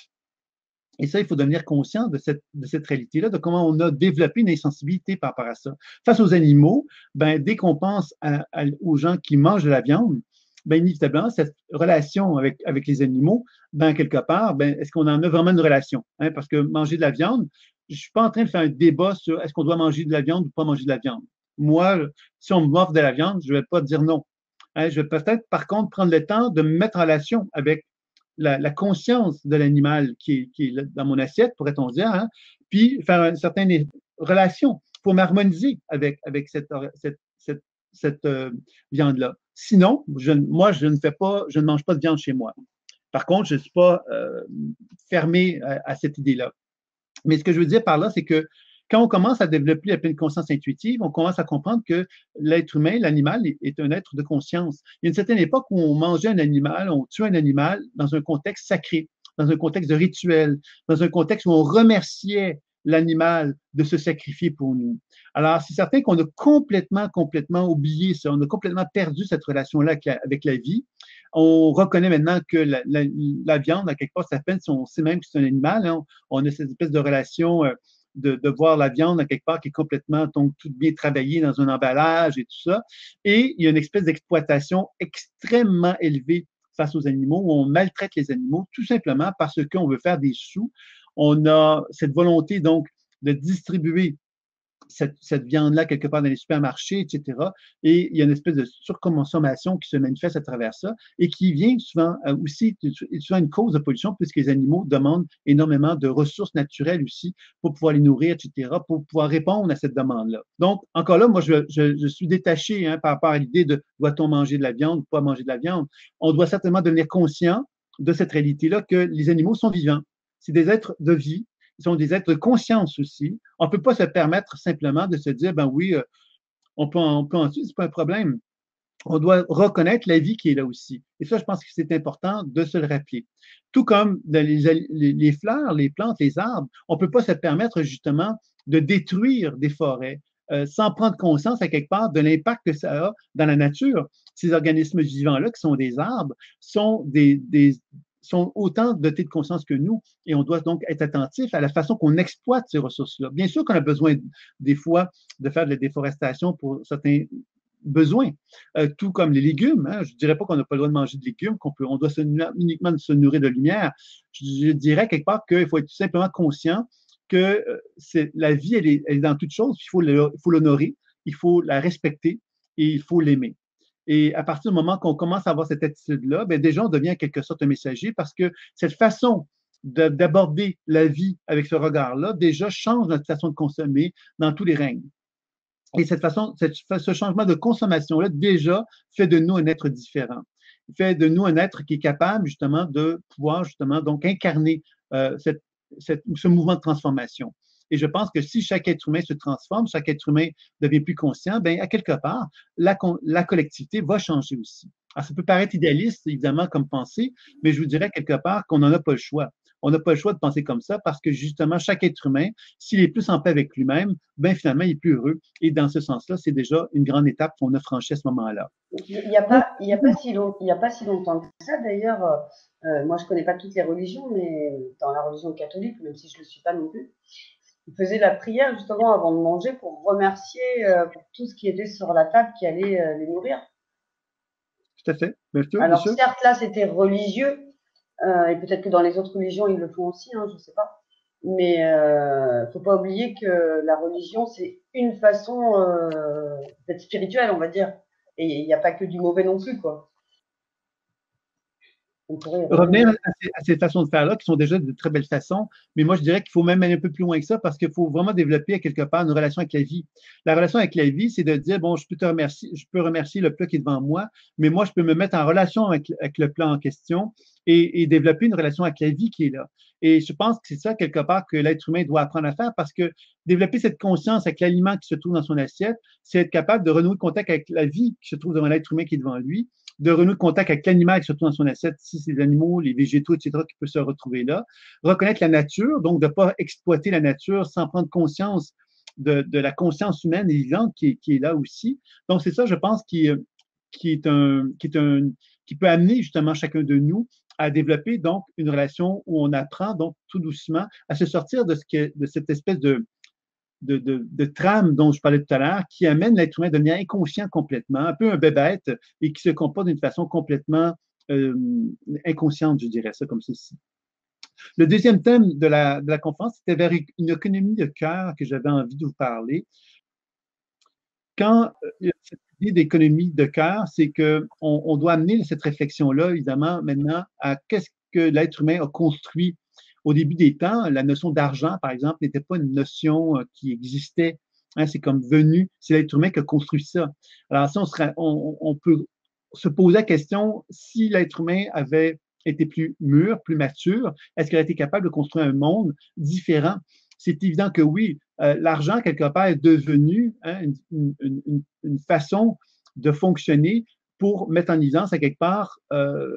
Et ça, il faut devenir conscient de cette réalité-là, de comment on a développé une insensibilité par rapport à ça. Face aux animaux, ben, dès qu'on pense aux gens qui mangent de la viande, ben, inévitablement, cette relation avec les animaux, ben, quelque part, ben, est-ce qu'on en a vraiment une relation? Hein? Parce que manger de la viande, je ne suis pas en train de faire un débat sur est-ce qu'on doit manger de la viande ou pas manger de la viande. Moi, si on m'offre de la viande, je ne vais pas dire non. Hein? Je vais peut-être, par contre, prendre le temps de me mettre en relation avec la conscience de l'animal qui est dans mon assiette, pourrait-on dire, hein, puis faire une certaine relation pour m'harmoniser avec cette viande-là. Sinon, moi, je ne mange pas de viande chez moi. Par contre, je ne suis pas fermé à cette idée-là. Mais ce que je veux dire par là, c'est que quand on commence à développer la pleine conscience intuitive, on commence à comprendre que l'être humain, l'animal, est un être de conscience. Il y a une certaine époque où on mangeait un animal, on tuait un animal dans un contexte sacré, dans un contexte de rituel, dans un contexte où on remerciait l'animal de se sacrifier pour nous. Alors, c'est certain qu'on a complètement oublié ça. On a complètement perdu cette relation-là avec la vie. On reconnaît maintenant que la viande, à quelque part, ça peine si on sait même que c'est un animal. Hein. On a cette espèce de relation de voir la viande à quelque part qui est complètement donc tout bien travaillée dans un emballage et tout ça. Et il y a une espèce d'exploitation extrêmement élevée face aux animaux où on maltraite les animaux tout simplement parce qu'on veut faire des sous. On a cette volonté donc de distribuer cette viande-là quelque part dans les supermarchés, etc. Et il y a une espèce de surconsommation qui se manifeste à travers ça et qui vient souvent aussi, souvent une cause de pollution puisque les animaux demandent énormément de ressources naturelles aussi pour pouvoir les nourrir, etc., pour pouvoir répondre à cette demande-là. Donc, encore là, moi, je suis détaché hein, par rapport à l'idée de doit-on manger de la viande ou pas manger de la viande. On doit certainement devenir conscient de cette réalité-là que les animaux sont vivants. C'est des êtres de vie. Ils sont des êtres de conscience aussi. On ne peut pas se permettre simplement de se dire, ben oui, on peut en suivre, c'est pas un problème. On doit reconnaître la vie qui est là aussi. Et ça, je pense que c'est important de se le rappeler. Tout comme les fleurs, les plantes, les arbres, on ne peut pas se permettre justement de détruire des forêts sans prendre conscience à quelque part de l'impact que ça a dans la nature. Ces organismes vivants-là, qui sont des arbres, sont autant dotés de conscience que nous et on doit donc être attentif à la façon qu'on exploite ces ressources-là. Bien sûr qu'on a besoin des fois de faire de la déforestation pour certains besoins, tout comme les légumes. Hein. Je ne dirais pas qu'on n'a pas le droit de manger de légumes, on doit uniquement se nourrir de lumière. Je dirais quelque part qu'il faut être tout simplement conscient que la vie, elle est dans toute chose, il faut l'honorer, il faut la respecter et il faut l'aimer. Et à partir du moment qu'on commence à avoir cette attitude-là, bien déjà, on devient en quelque sorte un messager parce que cette façon d'aborder la vie avec ce regard-là, déjà change notre façon de consommer dans tous les règnes. Et ce changement de consommation-là, déjà, fait de nous un être différent. Il fait de nous un être qui est capable, justement, de pouvoir, justement, donc incarner ce mouvement de transformation. Et je pense que si chaque être humain se transforme, chaque être humain devient plus conscient, bien, à quelque part, la collectivité va changer aussi. Alors, ça peut paraître idéaliste, évidemment, comme pensée, mais je vous dirais quelque part qu'on n'en a pas le choix. On n'a pas le choix de penser comme ça parce que justement, chaque être humain, s'il est plus en paix avec lui-même, ben finalement, il est plus heureux. Et dans ce sens-là, c'est déjà une grande étape qu'on a franchie à ce moment-là. Il n'y a pas si longtemps que ça, d'ailleurs. Moi, je ne connais pas toutes les religions, mais dans la religion catholique, même si je ne le suis pas non plus, ils faisaient la prière justement avant de manger pour remercier pour tout ce qui était sur la table qui allait les nourrir. Tout à fait. Bien sûr, Alors, bien sûr. certes, là, c'était religieux, et peut-être que dans les autres religions, ils le font aussi, hein, je ne sais pas. Mais il ne faut pas oublier que la religion, c'est une façon d'être spirituelle, on va dire. Et il n'y a pas que du mauvais non plus, quoi. Revenir à ces façons de faire-là, qui sont déjà de très belles façons, mais moi, je dirais qu'il faut même aller un peu plus loin que ça parce qu'il faut vraiment développer à quelque part une relation avec la vie. La relation avec la vie, c'est de dire, bon, je peux remercier le plat qui est devant moi, mais moi, je peux me mettre en relation avec le plat en question et développer une relation avec la vie qui est là. Et je pense que c'est ça, quelque part, que l'être humain doit apprendre à faire parce que développer cette conscience avec l'aliment qui se trouve dans son assiette, c'est être capable de renouer le contact avec la vie qui se trouve devant l'être humain qui est devant lui, de renouer le contact avec l'animal qui se trouve dans son assiette, si c'est les animaux, les végétaux, etc., qui peuvent se retrouver là. Reconnaître la nature, donc de ne pas exploiter la nature sans prendre conscience de la conscience humaine et vivante qui est là aussi. Donc, c'est ça, je pense, qui peut amener justement chacun de nous à développer donc une relation où on apprend donc tout doucement à se sortir de cette espèce de trame dont je parlais tout à l'heure, qui amène l'être humain à devenir inconscient complètement, un peu un bébête, et qui se comporte d'une façon complètement euh, inconsciente, je dirais ça comme ceci. Le deuxième thème de la conférence, c'était vers une économie de cœur que j'avais envie de vous parler. Quand cette idée d'économie de cœur, c'est qu'on doit amener cette réflexion-là, évidemment, maintenant, à qu'est-ce que l'être humain a construit au début des temps. La notion d'argent, par exemple, n'était pas une notion qui existait. Hein, c'est comme venu, c'est l'être humain qui a construit ça. Alors, si on peut se poser la question, si l'être humain avait été plus mûr, plus mature, est-ce qu'il a été capable de construire un monde différent? C'est évident que oui, l'argent, quelque part, est devenu hein, une façon de fonctionner pour mettre en évidence, à quelque part,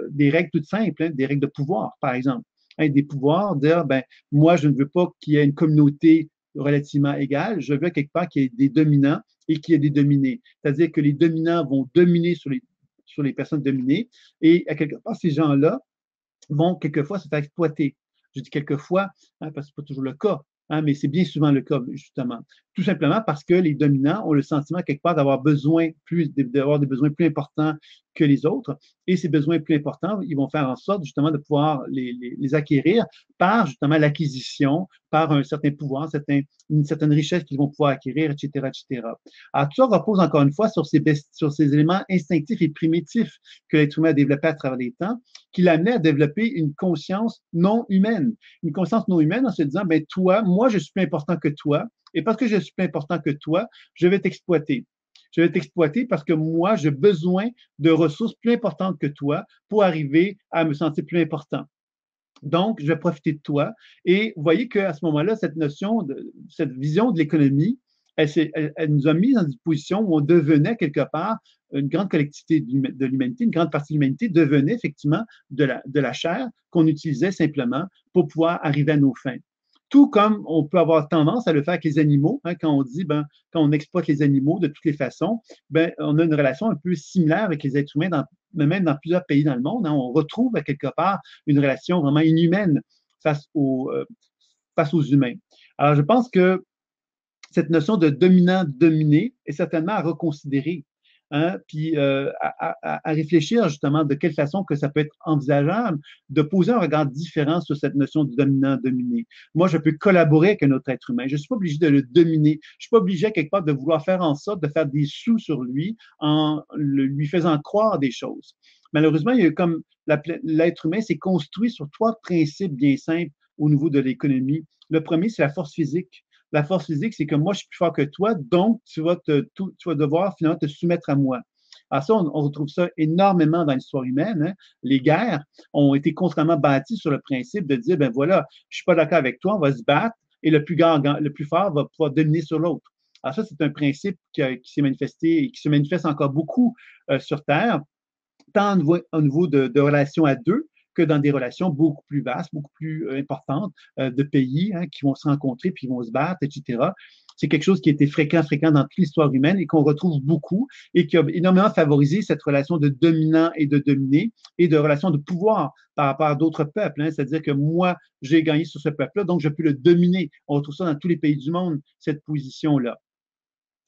des règles toutes simples, hein, des règles de pouvoir, par exemple. Hein, des pouvoirs, dire, ben, moi, je ne veux pas qu'il y ait une communauté relativement égale, je veux quelque part qu'il y ait des dominants et qu'il y ait des dominés. C'est-à-dire que les dominants vont dominer sur les personnes dominées et, à quelque part, ces gens-là vont quelquefois se faire exploiter. Je dis quelquefois, hein, parce que ce n'est pas toujours le cas, hein, mais c'est bien souvent le cas, justement. Tout simplement parce que les dominants ont le sentiment, quelque part, d'avoir des besoins plus importants que les autres. Et ces besoins plus importants, ils vont faire en sorte, justement, de pouvoir les acquérir par, justement, l'acquisition, par un certain pouvoir, une certaine richesse qu'ils vont pouvoir acquérir, etc., etc. Alors, tout ça repose, encore une fois, sur ces éléments instinctifs et primitifs que l'être humain a développés à travers les temps, qui l'amenait à développer une conscience non humaine. Une conscience non humaine en se disant, ben toi, moi, je suis plus important que toi, et parce que je suis plus important que toi, je vais t'exploiter. Je vais t'exploiter parce que moi, j'ai besoin de ressources plus importantes que toi pour arriver à me sentir plus important. Donc, je vais profiter de toi. Et vous voyez qu'à ce moment-là, cette vision de l'économie, elle nous a mis dans une position où on devenait quelque part une grande collectivité de l'humanité, une grande partie de l'humanité devenait effectivement de la chair qu'on utilisait simplement pour pouvoir arriver à nos fins. Tout comme on peut avoir tendance à le faire avec les animaux, hein, quand on dit, ben, quand on exploite les animaux de toutes les façons, ben, on a une relation un peu similaire avec les êtres humains, même dans plusieurs pays dans le monde. Hein, on retrouve à quelque part une relation vraiment inhumaine face aux humains. Alors, je pense que cette notion de dominant-dominé est certainement à reconsidérer. Hein, puis à réfléchir justement de quelle façon que ça peut être envisageable de poser un regard différent sur cette notion de dominant-dominé. Moi, je peux collaborer avec un autre être humain. Je ne suis pas obligé de le dominer. Je ne suis pas obligé, quelque part, de vouloir faire en sorte de faire des sous sur lui en lui faisant croire des choses. Malheureusement, il y a comme l'être humain s'est construit sur trois principes bien simples au niveau de l'économie. Le premier, c'est la force physique. La force physique, c'est que moi, je suis plus fort que toi, donc tu vas devoir finalement te soumettre à moi. Alors ça, on retrouve ça énormément dans l'histoire humaine. Hein. Les guerres ont été constamment bâties sur le principe de dire, ben voilà, je suis pas d'accord avec toi, on va se battre et le plus fort va pouvoir dominer sur l'autre. Alors ça, c'est un principe qui s'est manifesté et qui se manifeste encore beaucoup sur Terre, tant au niveau de relations à deux, que dans des relations beaucoup plus vastes, beaucoup plus importantes de pays hein, qui vont se rencontrer puis vont se battre, etc. C'est quelque chose qui a été fréquent dans toute l'histoire humaine et qu'on retrouve beaucoup et qui a énormément favorisé cette relation de dominant et de dominé et de relation de pouvoir par rapport à d'autres peuples. Hein. C'est-à-dire que moi, j'ai gagné sur ce peuple-là, donc je peux le dominer. On retrouve ça dans tous les pays du monde, cette position-là.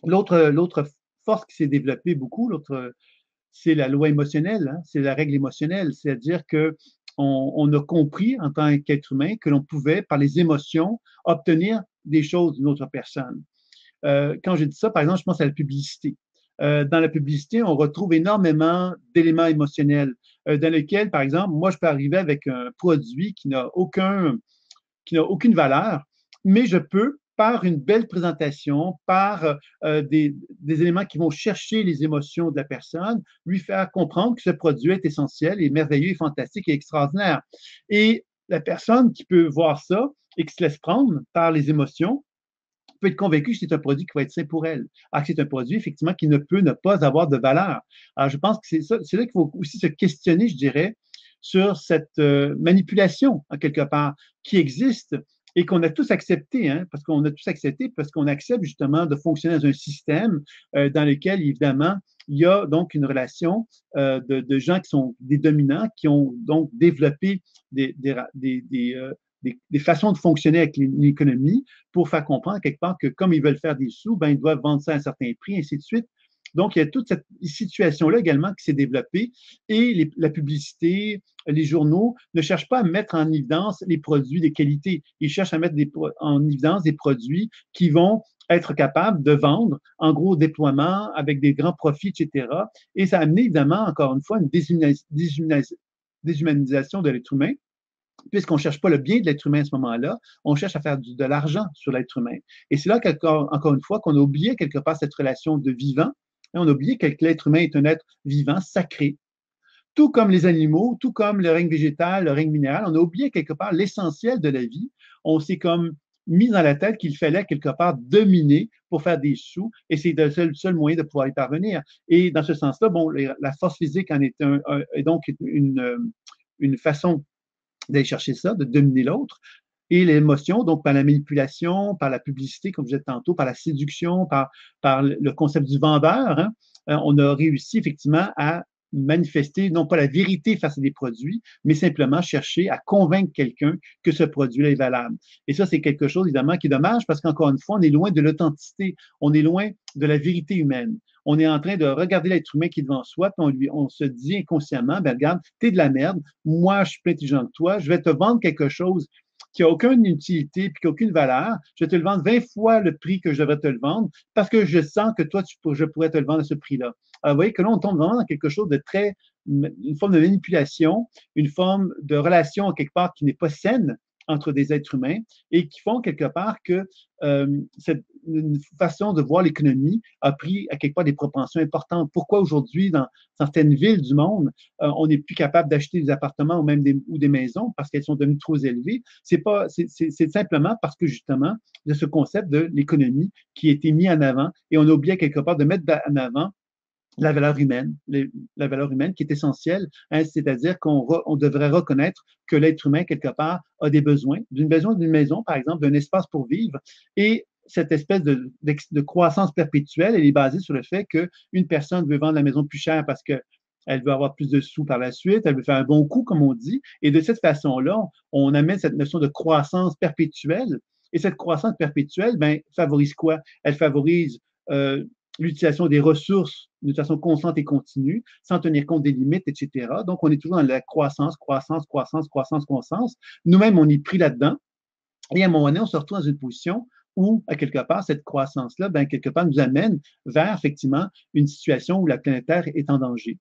L'autre force qui s'est développée beaucoup, c'est la loi émotionnelle, hein, c'est la règle émotionnelle, c'est-à-dire qu'on a compris en tant qu'être humain que l'on pouvait, par les émotions, obtenir des choses d'une autre personne. Quand je dis ça, par exemple, je pense à la publicité. Dans la publicité, on retrouve énormément d'éléments émotionnels dans lesquels, par exemple, moi, je peux arriver avec un produit qui n'a aucune valeur, mais je peux, par une belle présentation, par des éléments qui vont chercher les émotions de la personne, lui faire comprendre que ce produit est essentiel et merveilleux et fantastique et extraordinaire. Et la personne qui peut voir ça et qui se laisse prendre par les émotions peut être convaincue que c'est un produit qui va être sain pour elle. Alors que c'est un produit, effectivement, qui ne peut ne pas avoir de valeur. Alors, je pense que c'est là qu'il faut aussi se questionner, je dirais, sur cette manipulation, en quelque part, qui existe et qu'on a tous accepté, hein, parce qu'on a tous accepté, parce qu'on accepte justement de fonctionner dans un système dans lequel, évidemment, il y a donc une relation de gens qui sont des dominants, qui ont donc développé des façons de fonctionner avec l'économie pour faire comprendre quelque part que comme ils veulent faire des sous, ben, ils doivent vendre ça à un certain prix, ainsi de suite. Donc, il y a toute cette situation-là également qui s'est développée et la publicité, les journaux ne cherchent pas à mettre en évidence les produits de qualité. Ils cherchent à mettre en évidence des produits qui vont être capables de vendre en gros déploiement avec des grands profits, etc. Et ça a amené évidemment, encore une fois, une déshumanisation de l'être humain puisqu'on ne cherche pas le bien de l'être humain à ce moment-là, on cherche à faire de l'argent sur l'être humain. Et c'est là, encore une fois, qu'on a oublié quelque part cette relation de vivant. On a oublié que l'être humain est un être vivant, sacré, tout comme les animaux, tout comme le règne végétal, le règne minéral. On a oublié quelque part l'essentiel de la vie. On s'est comme mis dans la tête qu'il fallait quelque part dominer pour faire des sous, et c'est le seul moyen de pouvoir y parvenir. Et dans ce sens-là, bon, la force physique en est donc une façon d'aller chercher ça, de dominer l'autre. Et l'émotion, donc par la manipulation, par la publicité, comme je disais tantôt, par la séduction, par le concept du vendeur, hein, on a réussi effectivement à manifester non pas la vérité face à des produits, mais simplement chercher à convaincre quelqu'un que ce produit-là est valable. Et ça, c'est quelque chose, évidemment, qui est dommage parce qu'encore une fois, on est loin de l'authenticité, on est loin de la vérité humaine. On est en train de regarder l'être humain qui est devant soi, puis on se dit inconsciemment, ben regarde, t'es de la merde, moi, je suis plus intelligent que toi, je vais te vendre quelque chose qui n'a aucune utilité puis qui n'a aucune valeur, je vais te le vendre 20 fois le prix que je devrais te le vendre parce que je sens que toi, je pourrais te le vendre à ce prix-là. Alors, vous voyez que là, on tombe vraiment dans quelque chose de une forme de manipulation, une forme de relation quelque part qui n'est pas saine entre des êtres humains et qui font quelque part que cette une façon de voir l'économie a pris à quelque part des propensions importantes. Pourquoi aujourd'hui, dans certaines villes du monde, on n'est plus capable d'acheter des appartements ou même des maisons parce qu'elles sont devenues trop élevées? C'est simplement parce que justement, de ce concept de l'économie qui a été mis en avant et on a oublié quelque part de mettre en avant la valeur humaine, la valeur humaine qui est essentielle, hein, c'est-à-dire qu'on devrait reconnaître que l'être humain, quelque part, a des besoins, d'une maison, par exemple, d'un espace pour vivre, et cette espèce de croissance perpétuelle, elle est basée sur le fait qu'une personne veut vendre la maison plus chère parce qu'elle veut avoir plus de sous par la suite, elle veut faire un bon coup, comme on dit, et de cette façon-là, on amène cette notion de croissance perpétuelle, et cette croissance perpétuelle, ben, favorise quoi? Elle favorise l'utilisation des ressources de façon constante et continue, sans tenir compte des limites, etc. Donc, on est toujours dans la croissance, croissance, croissance, croissance, croissance. Nous-mêmes, on est pris là-dedans. Et à un moment donné, on se retrouve dans une position où, à quelque part, cette croissance-là, ben, quelque part, nous amène vers, effectivement, une situation où la planète Terre est en danger.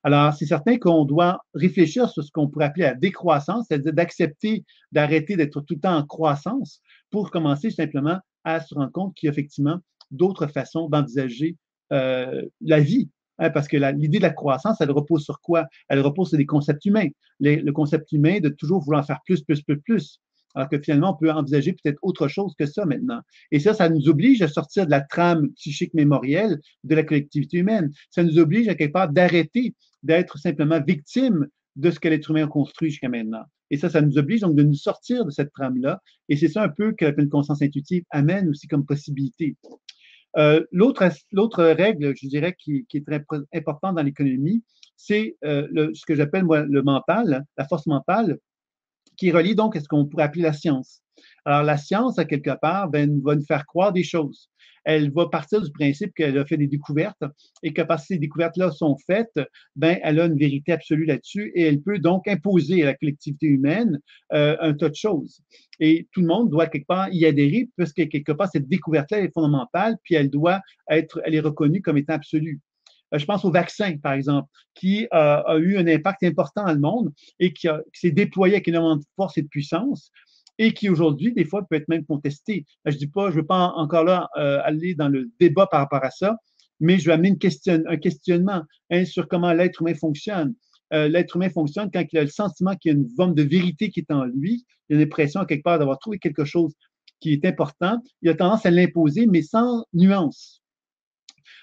Alors, c'est certain qu'on doit réfléchir sur ce qu'on pourrait appeler la décroissance, c'est-à-dire d'accepter d'arrêter d'être tout le temps en croissance pour commencer simplement à se rendre compte qu'il y a effectivement d'autres façons d'envisager la vie. Hein, parce que l'idée de la croissance, elle repose sur quoi? Elle repose sur des concepts humains. Le concept humain de toujours vouloir faire plus, plus, plus, plus. Alors que finalement, on peut envisager peut-être autre chose que ça maintenant. Et ça nous oblige à sortir de la trame psychique mémorielle de la collectivité humaine. Ça nous oblige à quelque part d'arrêter d'être simplement victime de ce que l'être humain a construit jusqu'à maintenant. Et ça nous oblige donc de nous sortir de cette trame-là. Et c'est ça un peu que la pleine conscience intuitive amène aussi comme possibilité. L'autre règle, je dirais, qui est très importante dans l'économie, c'est ce que j'appelle, moi, le mental, la force mentale, qui relie donc à ce qu'on pourrait appeler la science. Alors, la science, à quelque part, ben, va nous faire croire des choses. Elle va partir du principe qu'elle a fait des découvertes et que parce que ces découvertes-là sont faites, ben, elle a une vérité absolue là-dessus et elle peut donc imposer à la collectivité humaine un tas de choses. Et tout le monde doit quelque part y adhérer puisque quelque part, cette découverte-là est fondamentale puis elle est reconnue comme étant absolue. Je pense au vaccin, par exemple, qui a eu un impact important dans le monde et qui s'est déployé avec énormément de force et de puissance et qui aujourd'hui, des fois, peut être même contesté. Je dis pas, je ne veux pas encore là aller dans le débat par rapport à ça, mais je vais amener un questionnement hein, sur comment l'être humain fonctionne. L'être humain fonctionne quand il a le sentiment qu'il y a une forme de vérité qui est en lui, il a l'impression quelque part d'avoir trouvé quelque chose qui est important, il a tendance à l'imposer, mais sans nuance.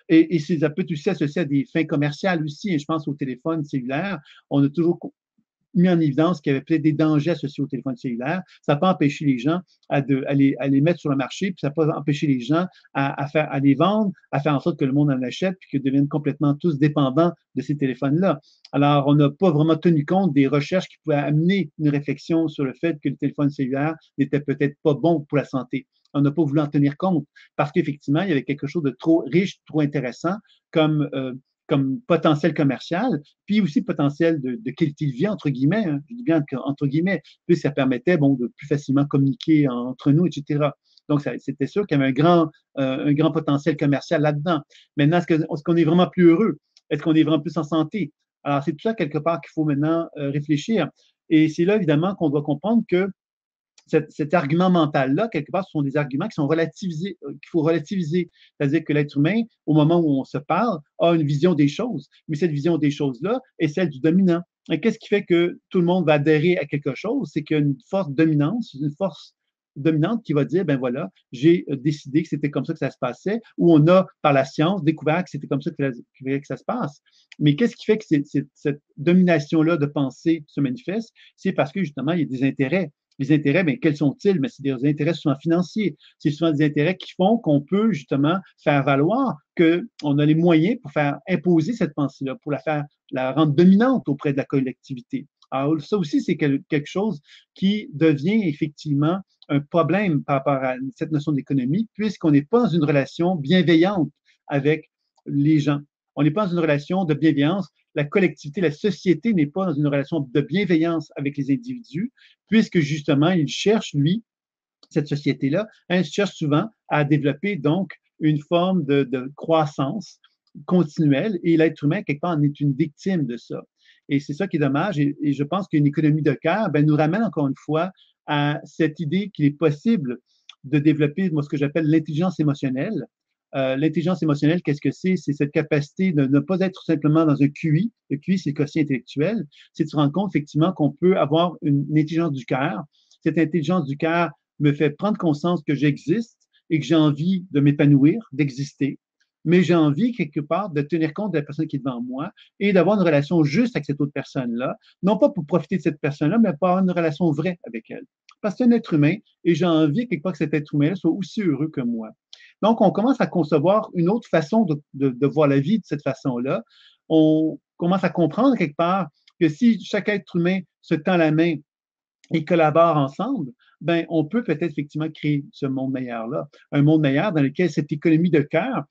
Et ça peut être aussi associé à des fins commerciales aussi. Je pense au téléphone cellulaire. On a toujours mis en évidence qu'il y avait peut-être des dangers associés au téléphone cellulaire. Ça n'a pas empêché les gens à les mettre sur le marché, puis ça n'a pas empêché les gens à les vendre, à faire en sorte que le monde en achète, puis qu'ils deviennent complètement tous dépendants de ces téléphones-là. Alors, on n'a pas vraiment tenu compte des recherches qui pouvaient amener une réflexion sur le fait que le téléphone cellulaire n'était peut-être pas bon pour la santé. On n'a pas voulu en tenir compte parce qu'effectivement, il y avait quelque chose de trop riche, trop intéressant comme potentiel commercial, puis aussi potentiel de qualité de vie, entre guillemets, hein, je dis bien entre guillemets, puis ça permettait de plus facilement communiquer entre nous, etc. Donc, c'était sûr qu'il y avait un grand potentiel commercial là-dedans. Maintenant, est-ce qu'on est vraiment plus heureux? Est-ce qu'on est vraiment plus en santé? Alors, c'est tout ça, quelque part, qu'il faut maintenant réfléchir. Et c'est là, évidemment, qu'on doit comprendre que cet argument mental-là, quelque part, ce sont des arguments qui sont relativisés, qu'il faut relativiser. C'est-à-dire que l'être humain, au moment où on se parle, a une vision des choses. Mais cette vision des choses-là est celle du dominant. Et qu'est-ce qui fait que tout le monde va adhérer à quelque chose? C'est qu'il y a une force dominante, une force dominante qui va dire, ben voilà, j'ai décidé que c'était comme ça que ça se passait, ou on a, par la science, découvert que c'était comme ça que ça se passe. Mais qu'est-ce qui fait que cette domination-là de pensée se manifeste? C'est parce que, justement, il y a des intérêts. Les intérêts, bien, quels sont-ils? Mais c'est des intérêts souvent financiers. C'est souvent des intérêts qui font qu'on peut justement faire valoir qu'on a les moyens pour faire imposer cette pensée-là, pour la rendre dominante auprès de la collectivité. Alors, ça aussi, c'est quelque chose qui devient effectivement un problème par rapport à cette notion d'économie, puisqu'on n'est pas dans une relation bienveillante avec les gens. On n'est pas dans une relation de bienveillance. La collectivité, la société n'est pas dans une relation de bienveillance avec les individus, puisque justement, il cherche, lui, cette société-là, elle cherche souvent à développer donc une forme de croissance continuelle et l'être humain, quelque part, en est une victime de ça. Et c'est ça qui est dommage. Et je pense qu'une économie de cœur nous ramène encore une fois à cette idée qu'il est possible de développer ce que j'appelle l'intelligence émotionnelle. L'intelligence émotionnelle, qu'est-ce que c'est? C'est cette capacité de ne pas être simplement dans un QI. Le QI, c'est le quotient intellectuel. C'est de se rendre compte, effectivement, qu'on peut avoir une intelligence du cœur. Cette intelligence du cœur me fait prendre conscience que j'existe et que j'ai envie de m'épanouir, d'exister, mais j'ai envie, quelque part, de tenir compte de la personne qui est devant moi et d'avoir une relation juste avec cette autre personne-là, non pas pour profiter de cette personne-là, mais pour avoir une relation vraie avec elle. Parce que c'est un être humain et j'ai envie, quelque part, que cet être humain-là soit aussi heureux que moi. Donc, on commence à concevoir une autre façon de voir la vie de cette façon-là. On commence à comprendre, quelque part, que si chaque être humain se tend la main et collaborent ensemble, ben, on peut peut-être effectivement créer ce monde meilleur-là. Un monde meilleur dans lequel cette économie de cœur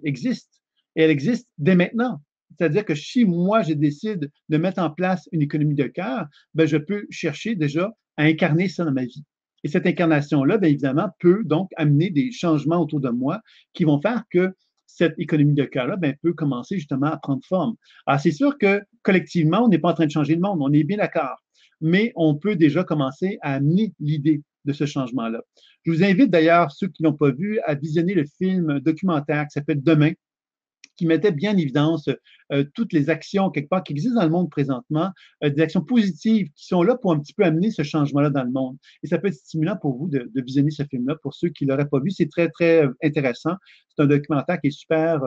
existe. Et elle existe dès maintenant. C'est-à-dire que si moi, je décide de mettre en place une économie de cœur, ben, je peux chercher déjà à incarner ça dans ma vie. Et cette incarnation-là, bien évidemment, peut donc amener des changements autour de moi qui vont faire que cette économie de cœur-là ben, peut commencer justement à prendre forme. Alors, c'est sûr que collectivement, on n'est pas en train de changer le monde, on est bien d'accord, mais on peut déjà commencer à amener l'idée de ce changement-là. Je vous invite d'ailleurs, ceux qui ne l'ont pas vu, à visionner le film documentaire qui s'appelle Demain, qui mettait bien en évidence toutes les actions, quelque part, qui existent dans le monde présentement, des actions positives qui sont là pour un petit peu amener ce changement-là dans le monde. Et ça peut être stimulant pour vous de visionner ce film-là. Pour ceux qui ne l'auraient pas vu, c'est très, très intéressant. C'est un documentaire qui est super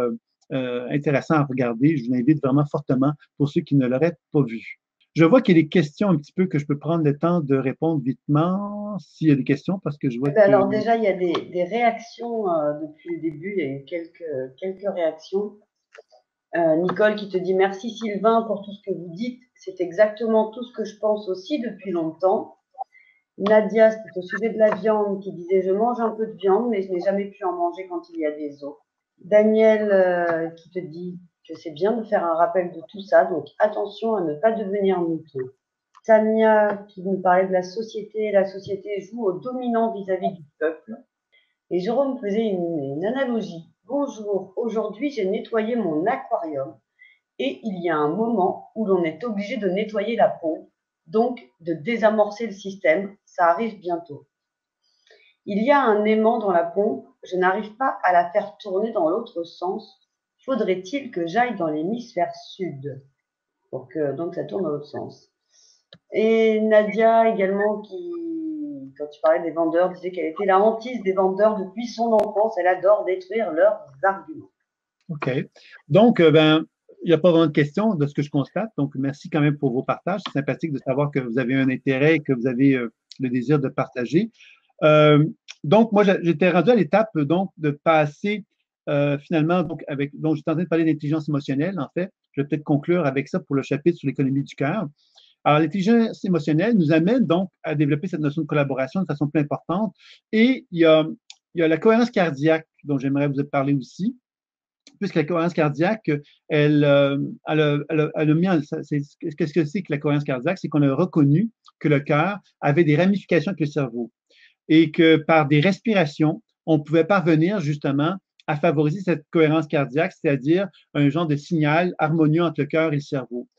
intéressant à regarder. Je vous invite vraiment fortement pour ceux qui ne l'auraient pas vu. Je vois qu'il y a des questions un petit peu que je peux prendre le temps de répondre vitement, s'il y a des questions, parce que je vois que... Alors déjà, il y a des réactions depuis le début. Il y a eu quelques réactions. Nicole qui te dit merci Sylvain pour tout ce que vous dites. C'est exactement tout ce que je pense aussi depuis longtemps. Nadia, c'est au sujet de la viande, qui disait je mange un peu de viande, mais je n'ai jamais pu en manger quand il y a des os. Daniel qui te dit que c'est bien de faire un rappel de tout ça, donc attention à ne pas devenir mouton. Tania qui nous parlait de la société joue au dominant vis-à-vis du peuple. Et Jérôme faisait une analogie. Bonjour, aujourd'hui j'ai nettoyé mon aquarium et il y a un moment où l'on est obligé de nettoyer la pompe, donc de désamorcer le système, ça arrive bientôt. Il y a un aimant dans la pompe, je n'arrive pas à la faire tourner dans l'autre sens. Faudrait-il que j'aille dans l'hémisphère sud pour que donc ça tourne dans l'autre sens? Et Nadia également qui, quand tu parlais des vendeurs, disait qu'elle était la hantise des vendeurs depuis son enfance. Elle adore détruire leurs arguments. OK. Donc, ben, il n'y a pas vraiment de question de ce que je constate. Donc, merci quand même pour vos partages. C'est sympathique de savoir que vous avez un intérêt et que vous avez le désir de partager. Euh, donc, moi, j'étais rendu à l'étape donc de passer finalement, donc j'étais en train de parler d'intelligence émotionnelle, en fait. Je vais peut-être conclure avec ça pour le chapitre sur l'économie du cœur. Alors, l'intelligence émotionnelle nous amène donc à développer cette notion de collaboration de façon plus importante. Et il y a la cohérence cardiaque dont j'aimerais vous parler aussi, puisque la cohérence cardiaque, elle a mis qu'est-ce que c'est que la cohérence cardiaque? C'est qu'on a reconnu que le cœur avait des ramifications avec le cerveau et que par des respirations, on pouvait parvenir justement à favoriser cette cohérence cardiaque, c'est-à-dire un genre de signal harmonieux entre le cœur et le cerveau.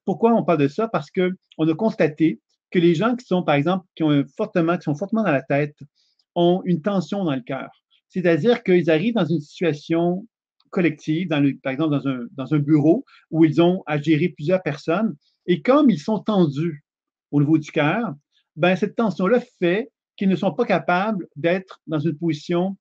Pourquoi on parle de ça? Parce qu'on a constaté que les gens qui sont, par exemple, qui sont fortement dans la tête, ont une tension dans le cœur. C'est-à-dire qu'ils arrivent dans une situation collective, par exemple dans un bureau où ils ont à gérer plusieurs personnes, et comme ils sont tendus au niveau du cœur, ben, cette tension-là fait qu'ils ne sont pas capables d'être dans une position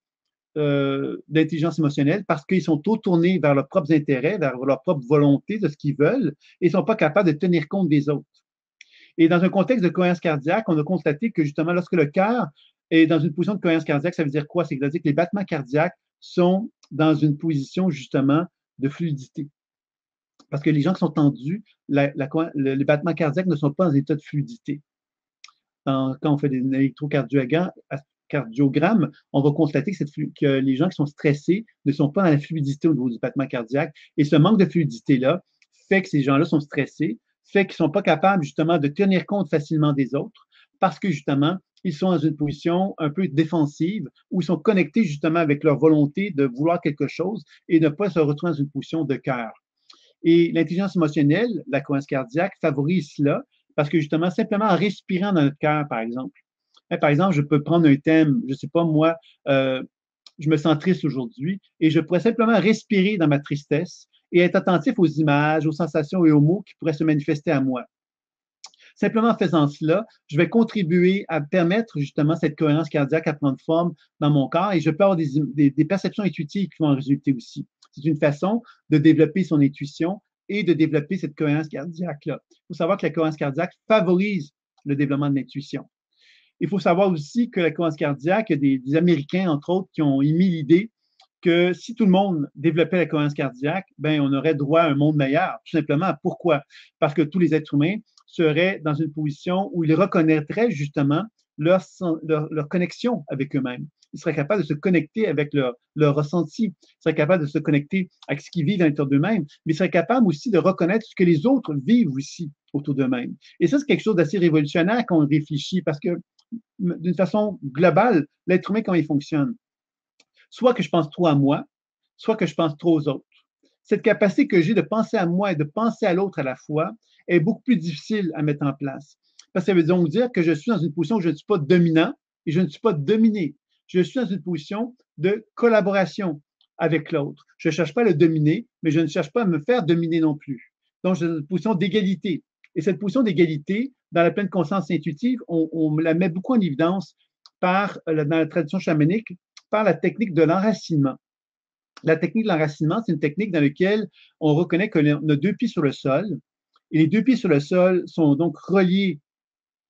d'intelligence émotionnelle parce qu'ils sont trop tournés vers leurs propres intérêts, vers leur propre volonté de ce qu'ils veulent et ne sont pas capables de tenir compte des autres. Et dans un contexte de cohérence cardiaque, on a constaté que justement, lorsque le cœur est dans une position de cohérence cardiaque, ça veut dire quoi? C'est-à-dire que les battements cardiaques sont dans une position justement de fluidité. Parce que les gens qui sont tendus, les battements cardiaques ne sont pas en état de fluidité. Quand on fait des électrocardiogrammes, on va constater que les gens qui sont stressés ne sont pas dans la fluidité au niveau du battement cardiaque. Et ce manque de fluidité-là fait que ces gens-là sont stressés, fait qu'ils ne sont pas capables justement de tenir compte facilement des autres parce que justement, ils sont dans une position un peu défensive où ils sont connectés justement avec leur volonté de vouloir quelque chose et ne pas se retrouver dans une position de cœur. Et l'intelligence émotionnelle, la cohérence cardiaque, favorise cela parce que justement, simplement en respirant dans notre cœur, par exemple. Par exemple, je peux prendre un thème, je ne sais pas moi, je me sens triste aujourd'hui et je pourrais simplement respirer dans ma tristesse et être attentif aux images, aux sensations et aux mots qui pourraient se manifester à moi. Simplement en faisant cela, je vais contribuer à permettre justement cette cohérence cardiaque à prendre forme dans mon corps et je peux avoir des perceptions intuitives qui vont en résulter aussi. C'est une façon de développer son intuition et de développer cette cohérence cardiaque-là. Il faut savoir que la cohérence cardiaque favorise le développement de l'intuition. Il faut savoir aussi que la cohérence cardiaque, il y a des Américains, entre autres, qui ont émis l'idée que si tout le monde développait la cohérence cardiaque, ben, on aurait droit à un monde meilleur. Tout simplement. Pourquoi? Parce que tous les êtres humains seraient dans une position où ils reconnaîtraient justement leur connexion avec eux-mêmes. Ils seraient capables de se connecter avec leur ressenti. Ils seraient capables de se connecter avec ce qu'ils vivent à l'intérieur d'eux-mêmes, mais ils seraient capables aussi de reconnaître ce que les autres vivent aussi autour d'eux-mêmes. Et ça, c'est quelque chose d'assez révolutionnaire quand on réfléchit, parce que d'une façon globale, l'être humain, comment il fonctionne? Soit que je pense trop à moi, soit que je pense trop aux autres. Cette capacité que j'ai de penser à moi et de penser à l'autre à la fois est beaucoup plus difficile à mettre en place. Parce que ça veut donc dire que je suis dans une position où je ne suis pas dominant et je ne suis pas dominé. Je suis dans une position de collaboration avec l'autre. Je ne cherche pas à le dominer, mais je ne cherche pas à me faire dominer non plus. Donc, je suis dans une position d'égalité. Et cette position d'égalité, dans la pleine conscience intuitive, on la met beaucoup en évidence dans la tradition chamanique par la technique de l'enracinement. La technique de l'enracinement, c'est une technique dans laquelle on reconnaît qu'on a deux pieds sur le sol, et les deux pieds sur le sol sont donc reliés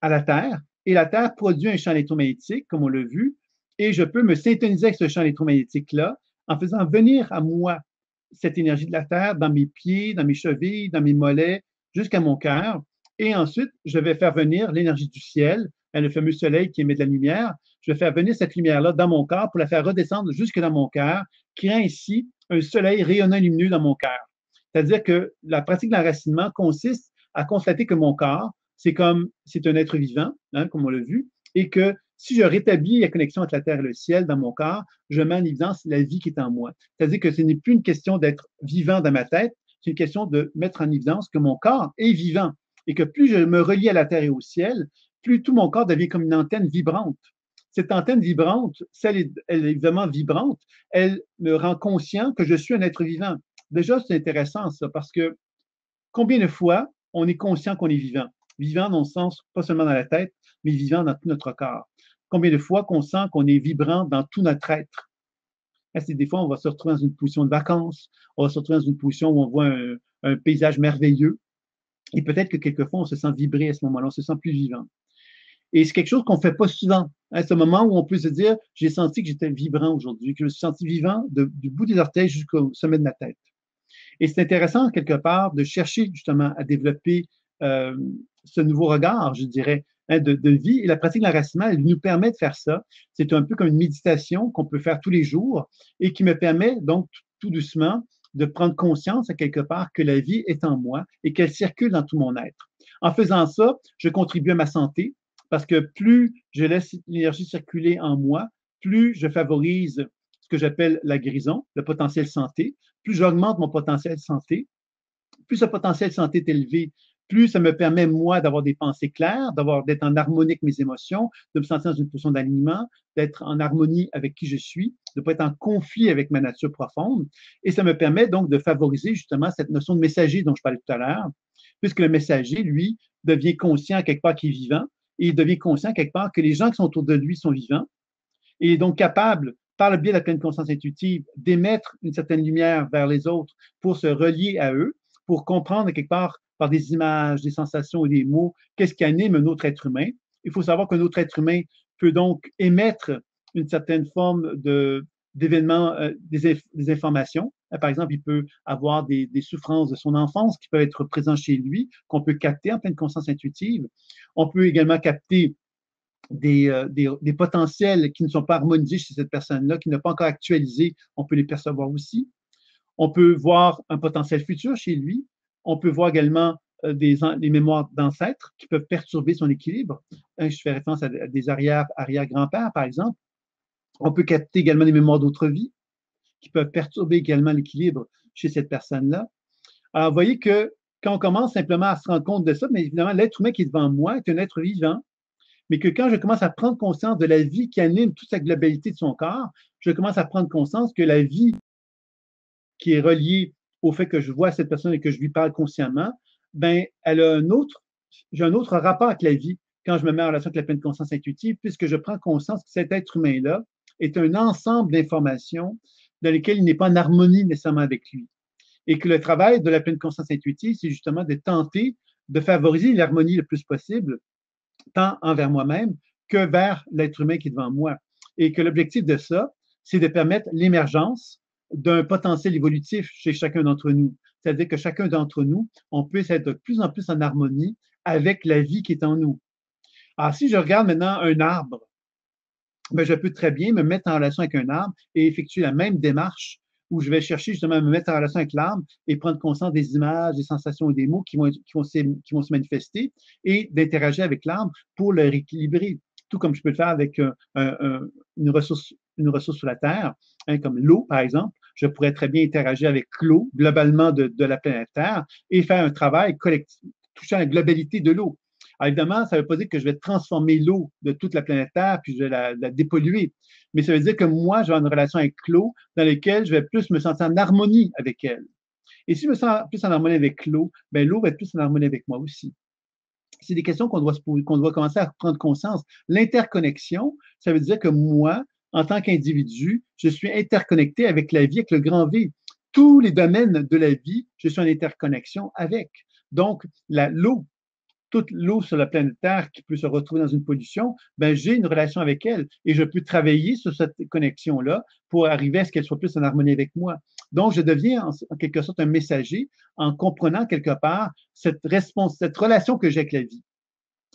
à la Terre, et la Terre produit un champ électromagnétique, comme on l'a vu, et je peux me syntoniser avec ce champ électromagnétique-là en faisant venir à moi cette énergie de la Terre dans mes pieds, dans mes chevilles, dans mes mollets, jusqu'à mon cœur. Et ensuite, je vais faire venir l'énergie du ciel, le fameux soleil qui émet de la lumière. Je vais faire venir cette lumière-là dans mon corps pour la faire redescendre jusque dans mon cœur, créant ainsi un soleil rayonnant lumineux dans mon cœur. C'est-à-dire que la pratique de l'enracinement consiste à constater que mon corps, c'est un être vivant, hein, comme on l'a vu, et que si je rétablis la connexion entre la terre et le ciel dans mon corps, je mets en évidence la vie qui est en moi. C'est-à-dire que ce n'est plus une question d'être vivant dans ma tête, c'est une question de mettre en évidence que mon corps est vivant et que plus je me relie à la terre et au ciel, plus tout mon corps devient comme une antenne vibrante. Cette antenne vibrante, elle est évidemment vibrante, elle me rend conscient que je suis un être vivant. Déjà, c'est intéressant ça, parce que combien de fois on est conscient qu'on est vivant? Vivant dans le sens, pas seulement dans la tête, mais vivant dans tout notre corps. Combien de fois qu'on sent qu'on est vibrant dans tout notre être? C'est des fois, on va se retrouver dans une position de vacances, on va se retrouver dans une position où on voit un paysage merveilleux, et peut-être que quelquefois, on se sent vibrer à ce moment-là, on se sent plus vivant. Et c'est quelque chose qu'on ne fait pas souvent. C'est un moment où on peut se dire, j'ai senti que j'étais vibrant aujourd'hui, que je me suis senti vivant du bout des orteils jusqu'au sommet de ma tête. Et c'est intéressant, quelque part, de chercher justement à développer euh, ce nouveau regard, je dirais, de vie. Et la pratique de l'enracinement, elle nous permet de faire ça. C'est un peu comme une méditation qu'on peut faire tous les jours et qui me permet donc tout doucement de prendre conscience à quelque part que la vie est en moi et qu'elle circule dans tout mon être. En faisant ça, je contribue à ma santé parce que plus je laisse l'énergie circuler en moi, plus je favorise ce que j'appelle la guérison, le potentiel santé, plus j'augmente mon potentiel santé, plus ce potentiel santé est élevé, plus ça me permet, moi, d'avoir des pensées claires, d'être en harmonie avec mes émotions, de me sentir dans une position d'alignement, d'être en harmonie avec qui je suis, de ne pas être en conflit avec ma nature profonde. Et ça me permet donc de favoriser justement cette notion de messager dont je parlais tout à l'heure, puisque le messager, lui, devient conscient quelque part qu'il est vivant, et il devient conscient quelque part que les gens qui sont autour de lui sont vivants, et il est donc capable, par le biais de la pleine conscience intuitive, d'émettre une certaine lumière vers les autres pour se relier à eux, pour comprendre quelque part par des images, des sensations et des mots, qu'est-ce qui anime un autre être humain. Il faut savoir qu'un autre être humain peut donc émettre une certaine forme d'événements, des informations. Par exemple, il peut avoir des souffrances de son enfance qui peuvent être présentes chez lui, qu'on peut capter en pleine conscience intuitive. On peut également capter des potentiels qui ne sont pas harmonisés chez cette personne-là, qui n'a pas encore actualisé, on peut les percevoir aussi. On peut voir un potentiel futur chez lui. On peut voir également des mémoires d'ancêtres qui peuvent perturber son équilibre. Je fais référence à des arrière-grands-pères, par exemple. On peut capter également des mémoires d'autres vies qui peuvent perturber également l'équilibre chez cette personne-là. Alors, vous voyez que quand on commence simplement à se rendre compte de ça, mais évidemment, l'être humain qui est devant moi est un être vivant, mais que quand je commence à prendre conscience de la vie qui anime toute sa globalité de son corps, je commence à prendre conscience que la vie qui est reliée au fait que je vois cette personne et que je lui parle consciemment, ben, j'ai un autre rapport avec la vie quand je me mets en relation avec la pleine conscience intuitive, puisque je prends conscience que cet être humain-là est un ensemble d'informations dans lesquelles il n'est pas en harmonie nécessairement avec lui. Et que le travail de la pleine conscience intuitive, c'est justement de tenter de favoriser l'harmonie le plus possible tant envers moi-même que vers l'être humain qui est devant moi. Et que l'objectif de ça, c'est de permettre l'émergence d'un potentiel évolutif chez chacun d'entre nous. C'est-à-dire que chacun d'entre nous, on peut être de plus en plus en harmonie avec la vie qui est en nous. Alors, si je regarde maintenant un arbre, ben, je peux très bien me mettre en relation avec un arbre et effectuer la même démarche où je vais chercher justement à me mettre en relation avec l'arbre et prendre conscience des images, des sensations et des mots qui vont se manifester et d'interagir avec l'arbre pour le rééquilibrer. Tout comme je peux le faire avec une ressource sur la Terre, comme l'eau, par exemple. Je pourrais très bien interagir avec l'eau globalement de la planète Terre et faire un travail collectif touchant la globalité de l'eau. Alors évidemment, ça ne veut pas dire que je vais transformer l'eau de toute la planète Terre puis je vais la dépolluer. Mais ça veut dire que moi, j'ai une relation avec l'eau dans laquelle je vais plus me sentir en harmonie avec elle. Et si je me sens plus en harmonie avec l'eau, ben l'eau va être plus en harmonie avec moi aussi. C'est des questions qu'on doit se poser, qu'on doit commencer à prendre conscience. L'interconnexion, ça veut dire que moi, en tant qu'individu, je suis interconnecté avec la vie, avec le grand V. Tous les domaines de la vie, je suis en interconnexion avec. Donc, l'eau, toute l'eau sur la planète Terre qui peut se retrouver dans une pollution, ben, j'ai une relation avec elle et je peux travailler sur cette connexion-là pour arriver à ce qu'elle soit plus en harmonie avec moi. Donc, je deviens en quelque sorte un messager en comprenant quelque part cette relation que j'ai avec la vie.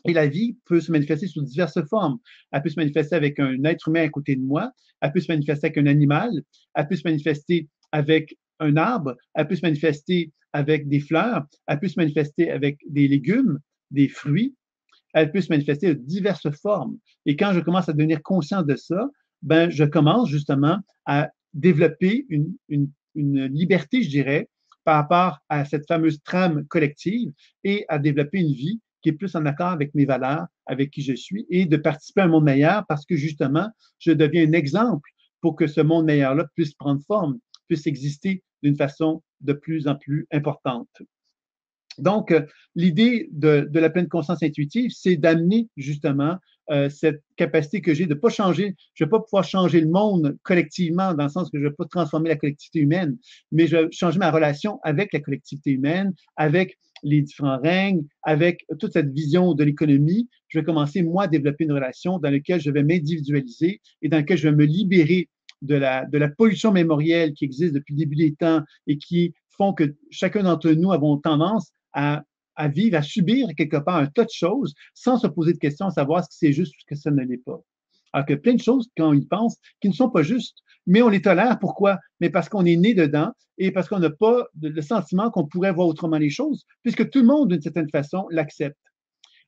Et la vie peut se manifester sous diverses formes. Elle peut se manifester avec un être humain à côté de moi, elle peut se manifester avec un animal, elle peut se manifester avec un arbre, elle peut se manifester avec des fleurs, elle peut se manifester avec des légumes, des fruits, elle peut se manifester de diverses formes. Et quand je commence à devenir conscient de ça, ben, je commence justement à développer une liberté, je dirais, par rapport à cette fameuse trame collective et à développer une vie qui est plus en accord avec mes valeurs, avec qui je suis, et de participer à un monde meilleur parce que justement, je deviens un exemple pour que ce monde meilleur-là puisse prendre forme, puisse exister d'une façon de plus en plus importante. Donc, l'idée de la pleine conscience intuitive, c'est d'amener justement cette capacité que j'ai de ne pas changer, je ne vais pas pouvoir changer le monde collectivement, dans le sens que je ne vais pas transformer la collectivité humaine, mais je vais changer ma relation avec la collectivité humaine, avec les différents règnes, avec toute cette vision de l'économie. Je vais commencer, moi, à développer une relation dans laquelle je vais m'individualiser et dans laquelle je vais me libérer de la pollution mémorielle qui existe depuis le début des temps et qui font que chacun d'entre nous avons tendance à vivre, à subir quelque part un tas de choses sans se poser de questions, à savoir ce que c'est juste ou ce que ça ne l'est pas. Alors que plein de choses, quand on y pense, qui ne sont pas justes, mais on les tolère. Pourquoi? Mais parce qu'on est né dedans et parce qu'on n'a pas le sentiment qu'on pourrait voir autrement les choses, puisque tout le monde, d'une certaine façon, l'accepte.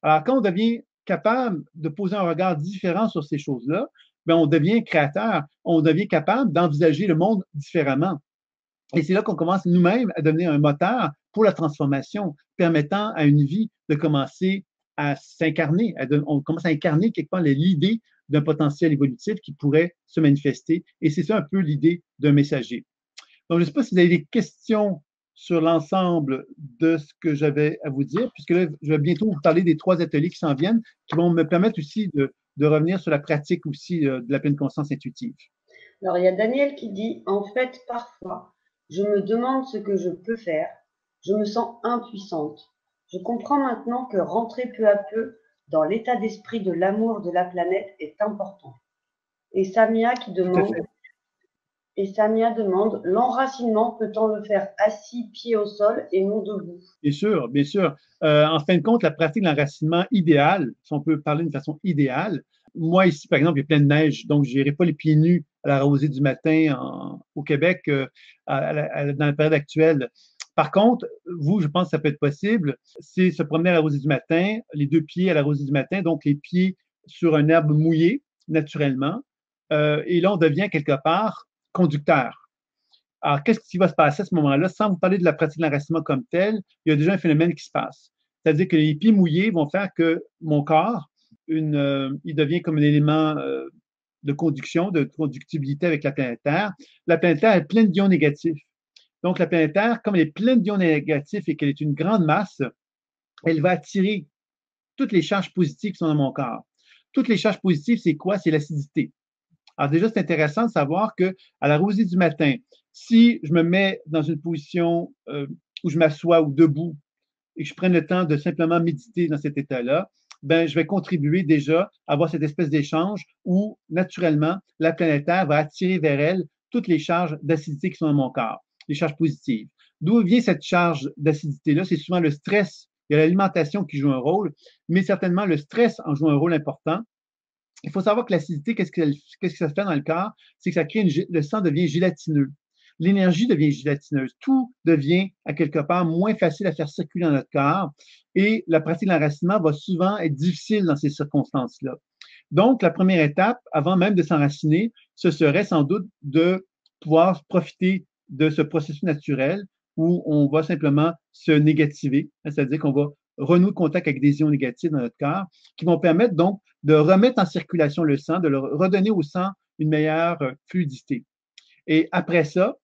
Alors, quand on devient capable de poser un regard différent sur ces choses-là, bien, on devient créateur, on devient capable d'envisager le monde différemment. Et c'est là qu'on commence nous-mêmes à devenir un moteur pour la transformation, permettant à une vie de commencer à s'incarner. On commence à incarner quelque part l'idée d'un potentiel évolutif qui pourrait se manifester. Et c'est ça un peu l'idée d'un messager. Donc, je ne sais pas si vous avez des questions sur l'ensemble de ce que j'avais à vous dire, puisque là, je vais bientôt vous parler des 3 ateliers qui s'en viennent, qui vont me permettre aussi de revenir sur la pratique aussi de la pleine conscience intuitive. Alors, il y a Daniel qui dit, en fait, parfois, je me demande ce que je peux faire. Je me sens impuissante. Je comprends maintenant que rentrer peu à peu dans l'état d'esprit de l'amour de la planète est important. Et Samia qui demande, l'enracinement peut-on le faire assis, pied au sol et non debout? Bien sûr, bien sûr. En fin de compte, la pratique de l'enracinement idéal, si on peut parler d'une façon idéale, moi ici, par exemple, il y a plein de neige, donc je n'irai pas les pieds nus à la rosée du matin au Québec dans la période actuelle. Par contre, vous, je pense que ça peut être possible, c'est se promener à la rosée du matin, les 2 pieds à la rosée du matin, donc les pieds sur un herbe mouillée, naturellement. Et là, on devient quelque part conducteur. Alors, qu'est-ce qui va se passer à ce moment-là? Sans vous parler de la pratique de l'enracinement comme telle, il y a déjà un phénomène qui se passe. C'est-à-dire que les pieds mouillés vont faire que mon corps, il devient comme un élément de conduction, de conductibilité avec la planète Terre. La planète Terre est pleine d'ions négatifs. Donc, la planète Terre, comme elle est pleine d'ions négatifs et qu'elle est une grande masse, elle va attirer toutes les charges positives qui sont dans mon corps. Toutes les charges positives, c'est quoi? C'est l'acidité. Alors déjà, c'est intéressant de savoir que à la rosée du matin, si je me mets dans une position où je m'assois ou debout et que je prenne le temps de simplement méditer dans cet état-là, ben, je vais contribuer déjà à avoir cette espèce d'échange où, naturellement, la planète Terre va attirer vers elle toutes les charges d'acidité qui sont dans mon corps, les charges positives. D'où vient cette charge d'acidité-là? C'est souvent le stress. Il y a l'alimentation qui joue un rôle, mais certainement le stress en joue un rôle important. Il faut savoir que l'acidité, qu'est-ce que ça fait dans le corps? C'est que ça crée le sang devient gélatineux. L'énergie devient gélatineuse. Tout devient, à quelque part, moins facile à faire circuler dans notre corps. Et la pratique de l'enracinement va souvent être difficile dans ces circonstances-là. Donc, la première étape, avant même de s'enraciner, ce serait sans doute de pouvoir profiter de ce processus naturel où on va simplement se négativer, c'est-à-dire qu'on va renouer contact avec des ions négatifs dans notre corps, qui vont permettre donc de remettre en circulation le sang, de redonner au sang une meilleure fluidité. Et après ça,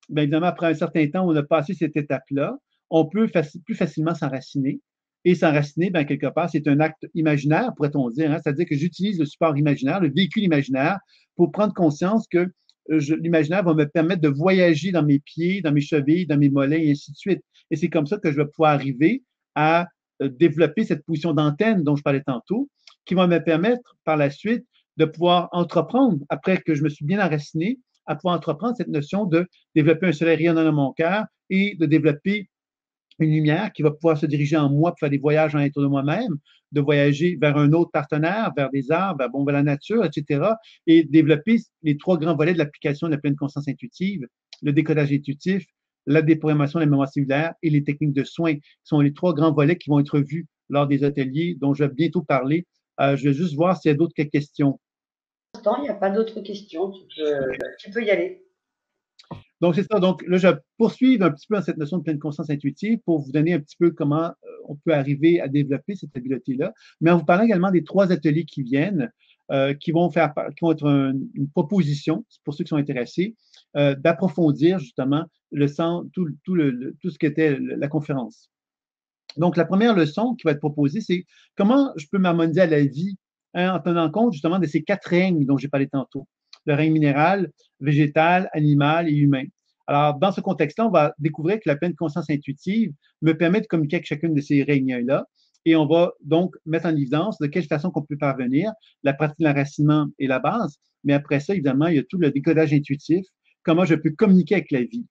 bien évidemment, après un certain temps où on a passé cette étape-là, on peut plus facilement s'enraciner. Et s'enraciner, bien, quelque part, c'est un acte imaginaire, pourrait-on dire. Hein? C'est-à-dire que j'utilise le support imaginaire, le véhicule imaginaire, pour prendre conscience que l'imaginaire va me permettre de voyager dans mes pieds, dans mes chevilles, dans mes mollets, et ainsi de suite. Et c'est comme ça que je vais pouvoir arriver à développer cette position d'antenne dont je parlais tantôt, qui va me permettre par la suite de pouvoir entreprendre, après que je me suis bien enraciné, à pouvoir entreprendre cette notion de développer un soleil rayonnant dans mon cœur et de développer une lumière qui va pouvoir se diriger en moi pour faire des voyages en l'intérieur de moi-même, de voyager vers un autre partenaire, vers des arbres, vers la nature, etc. Et développer les 3 grands volets de l'application de la pleine conscience intuitive, le décodage intuitif, la déprogrammation de la mémoire cellulaire et les techniques de soins, qui sont les 3 grands volets qui vont être vus lors des ateliers dont je vais bientôt parler. Je vais juste voir s'il y a d'autres questions. Pour l'instant, il n'y a pas d'autres questions. Tu peux y aller. Donc, c'est ça. Donc, là, je vais poursuivre un petit peu dans cette notion de pleine conscience intuitive pour vous donner un petit peu comment on peut arriver à développer cette habileté-là. Mais en vous parlant également des 3 ateliers qui viennent, qui vont être une proposition, pour ceux qui sont intéressés, d'approfondir justement tout ce qu'était la conférence. Donc, la première leçon qui va être proposée, c'est comment je peux m'harmoniser à la vie hein, en tenant compte justement de ces 4 règnes dont j'ai parlé tantôt, le règne minéral, végétal, animal et humain. Alors, dans ce contexte-là, on va découvrir que la pleine conscience intuitive me permet de communiquer avec chacune de ces règnes-là. Et on va donc mettre en évidence de quelle façon qu'on peut parvenir. La pratique de l'enracinement est la base, mais après ça, évidemment, il y a tout le décodage intuitif, comment je peux communiquer avec la vie.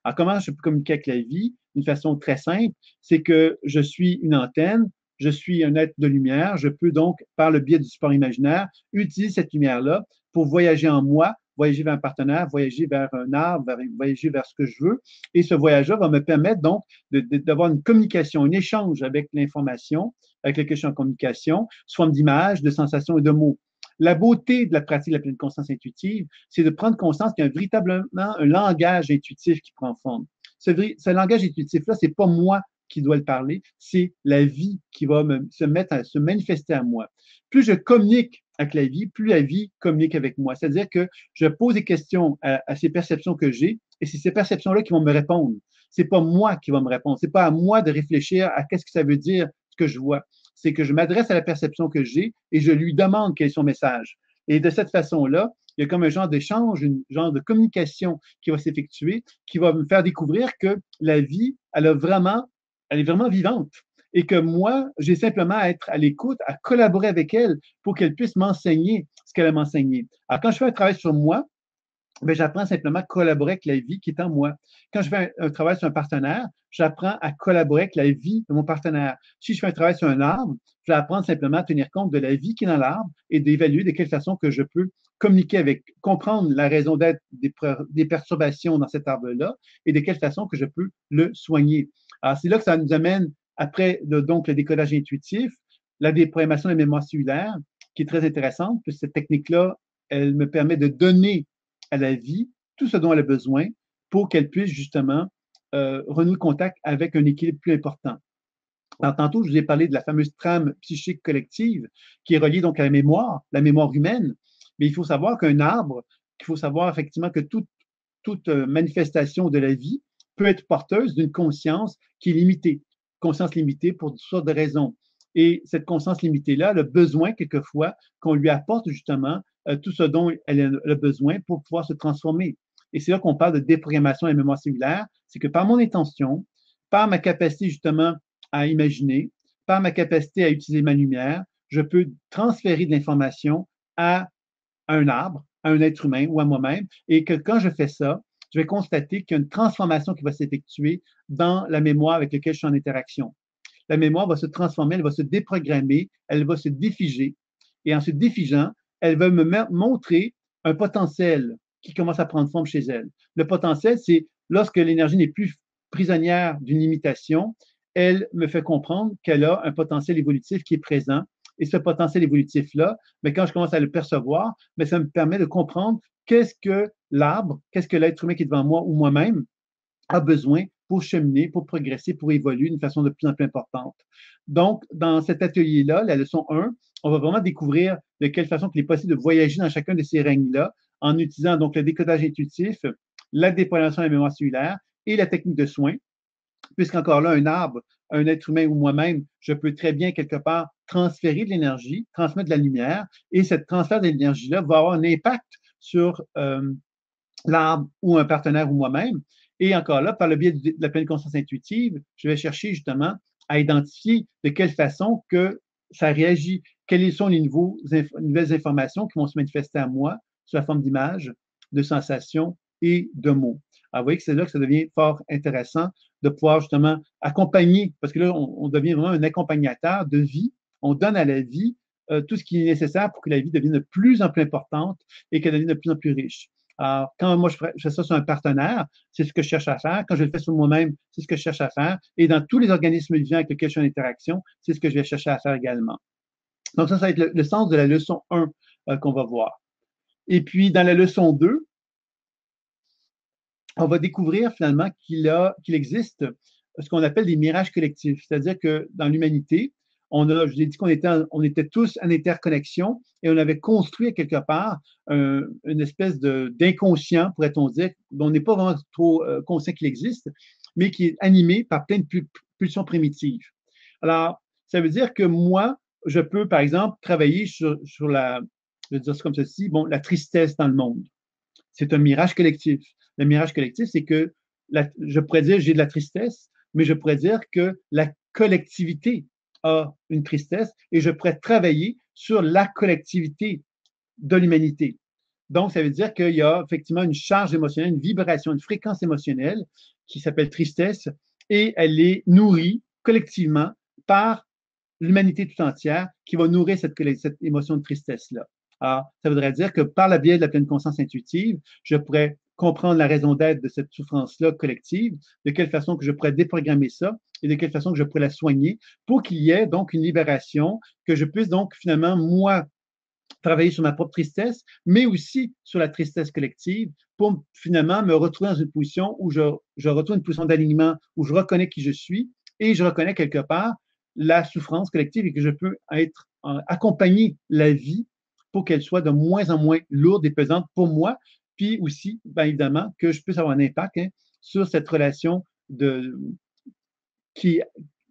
Alors, comment je peux communiquer avec la vie? D'une façon très simple, c'est que je suis une antenne, je suis un être de lumière, je peux donc, par le biais du support imaginaire, utiliser cette lumière-là pour voyager en moi, voyager vers un partenaire, voyager vers un arbre, voyager vers ce que je veux. Et ce voyage-là va me permettre donc d'avoir une communication, un échange avec l'information, avec laquelle je suis en communication, sous forme d'images, de sensations et de mots. La beauté de la pratique de la pleine conscience intuitive, c'est de prendre conscience qu'il y a véritablement un langage intuitif qui prend forme. Ce langage intuitif-là, c'est pas moi qui dois le parler, c'est la vie qui va se manifester à moi. Plus je communique avec la vie, plus la vie communique avec moi. C'est-à-dire que je pose des questions à ces perceptions que j'ai, et c'est ces perceptions-là qui vont me répondre. C'est pas moi qui va me répondre. C'est pas à moi de réfléchir à qu'est-ce que ça veut dire ce que je vois. C'est que je m'adresse à la perception que j'ai et je lui demande quel est son message. Et de cette façon-là, il y a comme un genre d'échange, un genre de communication qui va s'effectuer, qui va me faire découvrir que la vie, elle est vraiment vivante. Et que moi, j'ai simplement à être à l'écoute, à collaborer avec elle pour qu'elle puisse m'enseigner ce qu'elle a m'enseigné. Alors, quand je fais un travail sur moi, ben, j'apprends simplement à collaborer avec la vie qui est en moi. Quand je fais un travail sur un partenaire, j'apprends à collaborer avec la vie de mon partenaire. Si je fais un travail sur un arbre, je vais apprendre simplement à tenir compte de la vie qui est dans l'arbre et d'évaluer de quelle façon que je peux communiquer avec, comprendre la raison d'être des perturbations dans cet arbre-là et de quelle façon que je peux le soigner. Alors, c'est là que ça nous amène, après donc le décodage intuitif, la déprogrammation de la mémoire cellulaire, qui est très intéressante, puisque cette technique-là, elle me permet de donner à la vie tout ce dont elle a besoin pour qu'elle puisse justement renouer contact avec un équilibre plus important. Alors, tantôt, je vous ai parlé de la fameuse trame psychique collective qui est reliée donc à la mémoire humaine, mais il faut savoir qu'un arbre, qu'il faut savoir effectivement que toute manifestation de la vie peut être porteuse d'une conscience qui est limitée, conscience limitée pour toutes sortes de raisons. Et cette conscience limitée-là, elle a besoin quelquefois qu'on lui apporte justement tout ce dont elle a besoin pour pouvoir se transformer. Et c'est là qu'on parle de déprogrammation de la mémoire cellulaire, c'est que par mon intention, par ma capacité justement à imaginer, par ma capacité à utiliser ma lumière, je peux transférer de l'information à un arbre, à un être humain ou à moi-même, et que quand je fais ça, je vais constater qu'il y a une transformation qui va s'effectuer dans la mémoire avec laquelle je suis en interaction. La mémoire va se transformer, elle va se déprogrammer, elle va se défiger, et en se défigeant, elle va me montrer un potentiel qui commence à prendre forme chez elle. Le potentiel, c'est lorsque l'énergie n'est plus prisonnière d'une limitation, elle me fait comprendre qu'elle a un potentiel évolutif qui est présent. Et ce potentiel évolutif-là, mais quand je commence à le percevoir, mais ça me permet de comprendre qu'est-ce que l'arbre, qu'est-ce que l'être humain qui est devant moi ou moi-même a besoin pour cheminer, pour progresser, pour évoluer d'une façon de plus en plus importante. Donc, dans cet atelier-là, la leçon 1, on va vraiment découvrir de quelle façon il est possible de voyager dans chacun de ces règnes-là en utilisant donc le décodage intuitif, la déprogrammation de la mémoire cellulaire et la technique de soin, puisqu'encore là, un arbre, un être humain ou moi-même, je peux très bien quelque part transférer de l'énergie, transmettre de la lumière, et cette transfert de l'énergie-là va avoir un impact sur l'arbre ou un partenaire ou moi-même. Et encore là, par le biais de la pleine conscience intuitive, je vais chercher justement à identifier de quelle façon que ça réagit, quelles sont les nouvelles informations qui vont se manifester à moi sous la forme d'images, de sensations et de mots. Alors, vous voyez que c'est là que ça devient fort intéressant de pouvoir justement accompagner, parce que là, on devient vraiment un accompagnateur de vie. On donne à la vie tout ce qui est nécessaire pour que la vie devienne de plus en plus importante et qu'elle devienne de plus en plus riche. Alors, quand moi je fais ça sur un partenaire, c'est ce que je cherche à faire. Quand je le fais sur moi-même, c'est ce que je cherche à faire. Et dans tous les organismes vivants avec lesquels je suis en interaction, c'est ce que je vais chercher à faire également. Donc, ça va être le sens de la leçon 1 qu'on va voir. Et puis, dans la leçon 2, on va découvrir finalement qu'il existe ce qu'on appelle des mirages collectifs. C'est-à-dire que dans l'humanité, je vous ai dit on était tous en interconnexion et on avait construit quelque part une espèce d'inconscient, pourrait-on dire, dont on n'est pas vraiment trop conscient qu'il existe, mais qui est animé par plein de pulsions primitives. Alors, ça veut dire que moi, je peux, par exemple, travailler sur je vais dire ça comme ceci, bon, la tristesse dans le monde. C'est un mirage collectif. Le mirage collectif, c'est que je pourrais dire j'ai de la tristesse, mais je pourrais dire que la collectivité a une tristesse et je pourrais travailler sur la collectivité de l'humanité. Donc, ça veut dire qu'il y a effectivement une charge émotionnelle, une vibration, une fréquence émotionnelle qui s'appelle tristesse et elle est nourrie collectivement par l'humanité tout entière qui va nourrir cette émotion de tristesse-là. Alors, ça voudrait dire que par le biais de la pleine conscience intuitive, je pourrais comprendre la raison d'être de cette souffrance-là collective, de quelle façon que je pourrais déprogrammer ça et de quelle façon que je pourrais la soigner pour qu'il y ait donc une libération, que je puisse donc finalement, moi, travailler sur ma propre tristesse, mais aussi sur la tristesse collective pour finalement me retrouver dans une position où je retrouve une position d'alignement, où je reconnais qui je suis et je reconnais quelque part la souffrance collective et que je peux accompagner la vie pour qu'elle soit de moins en moins lourde et pesante pour moi, puis aussi, bien évidemment, que je puisse avoir un impact sur cette relation qui,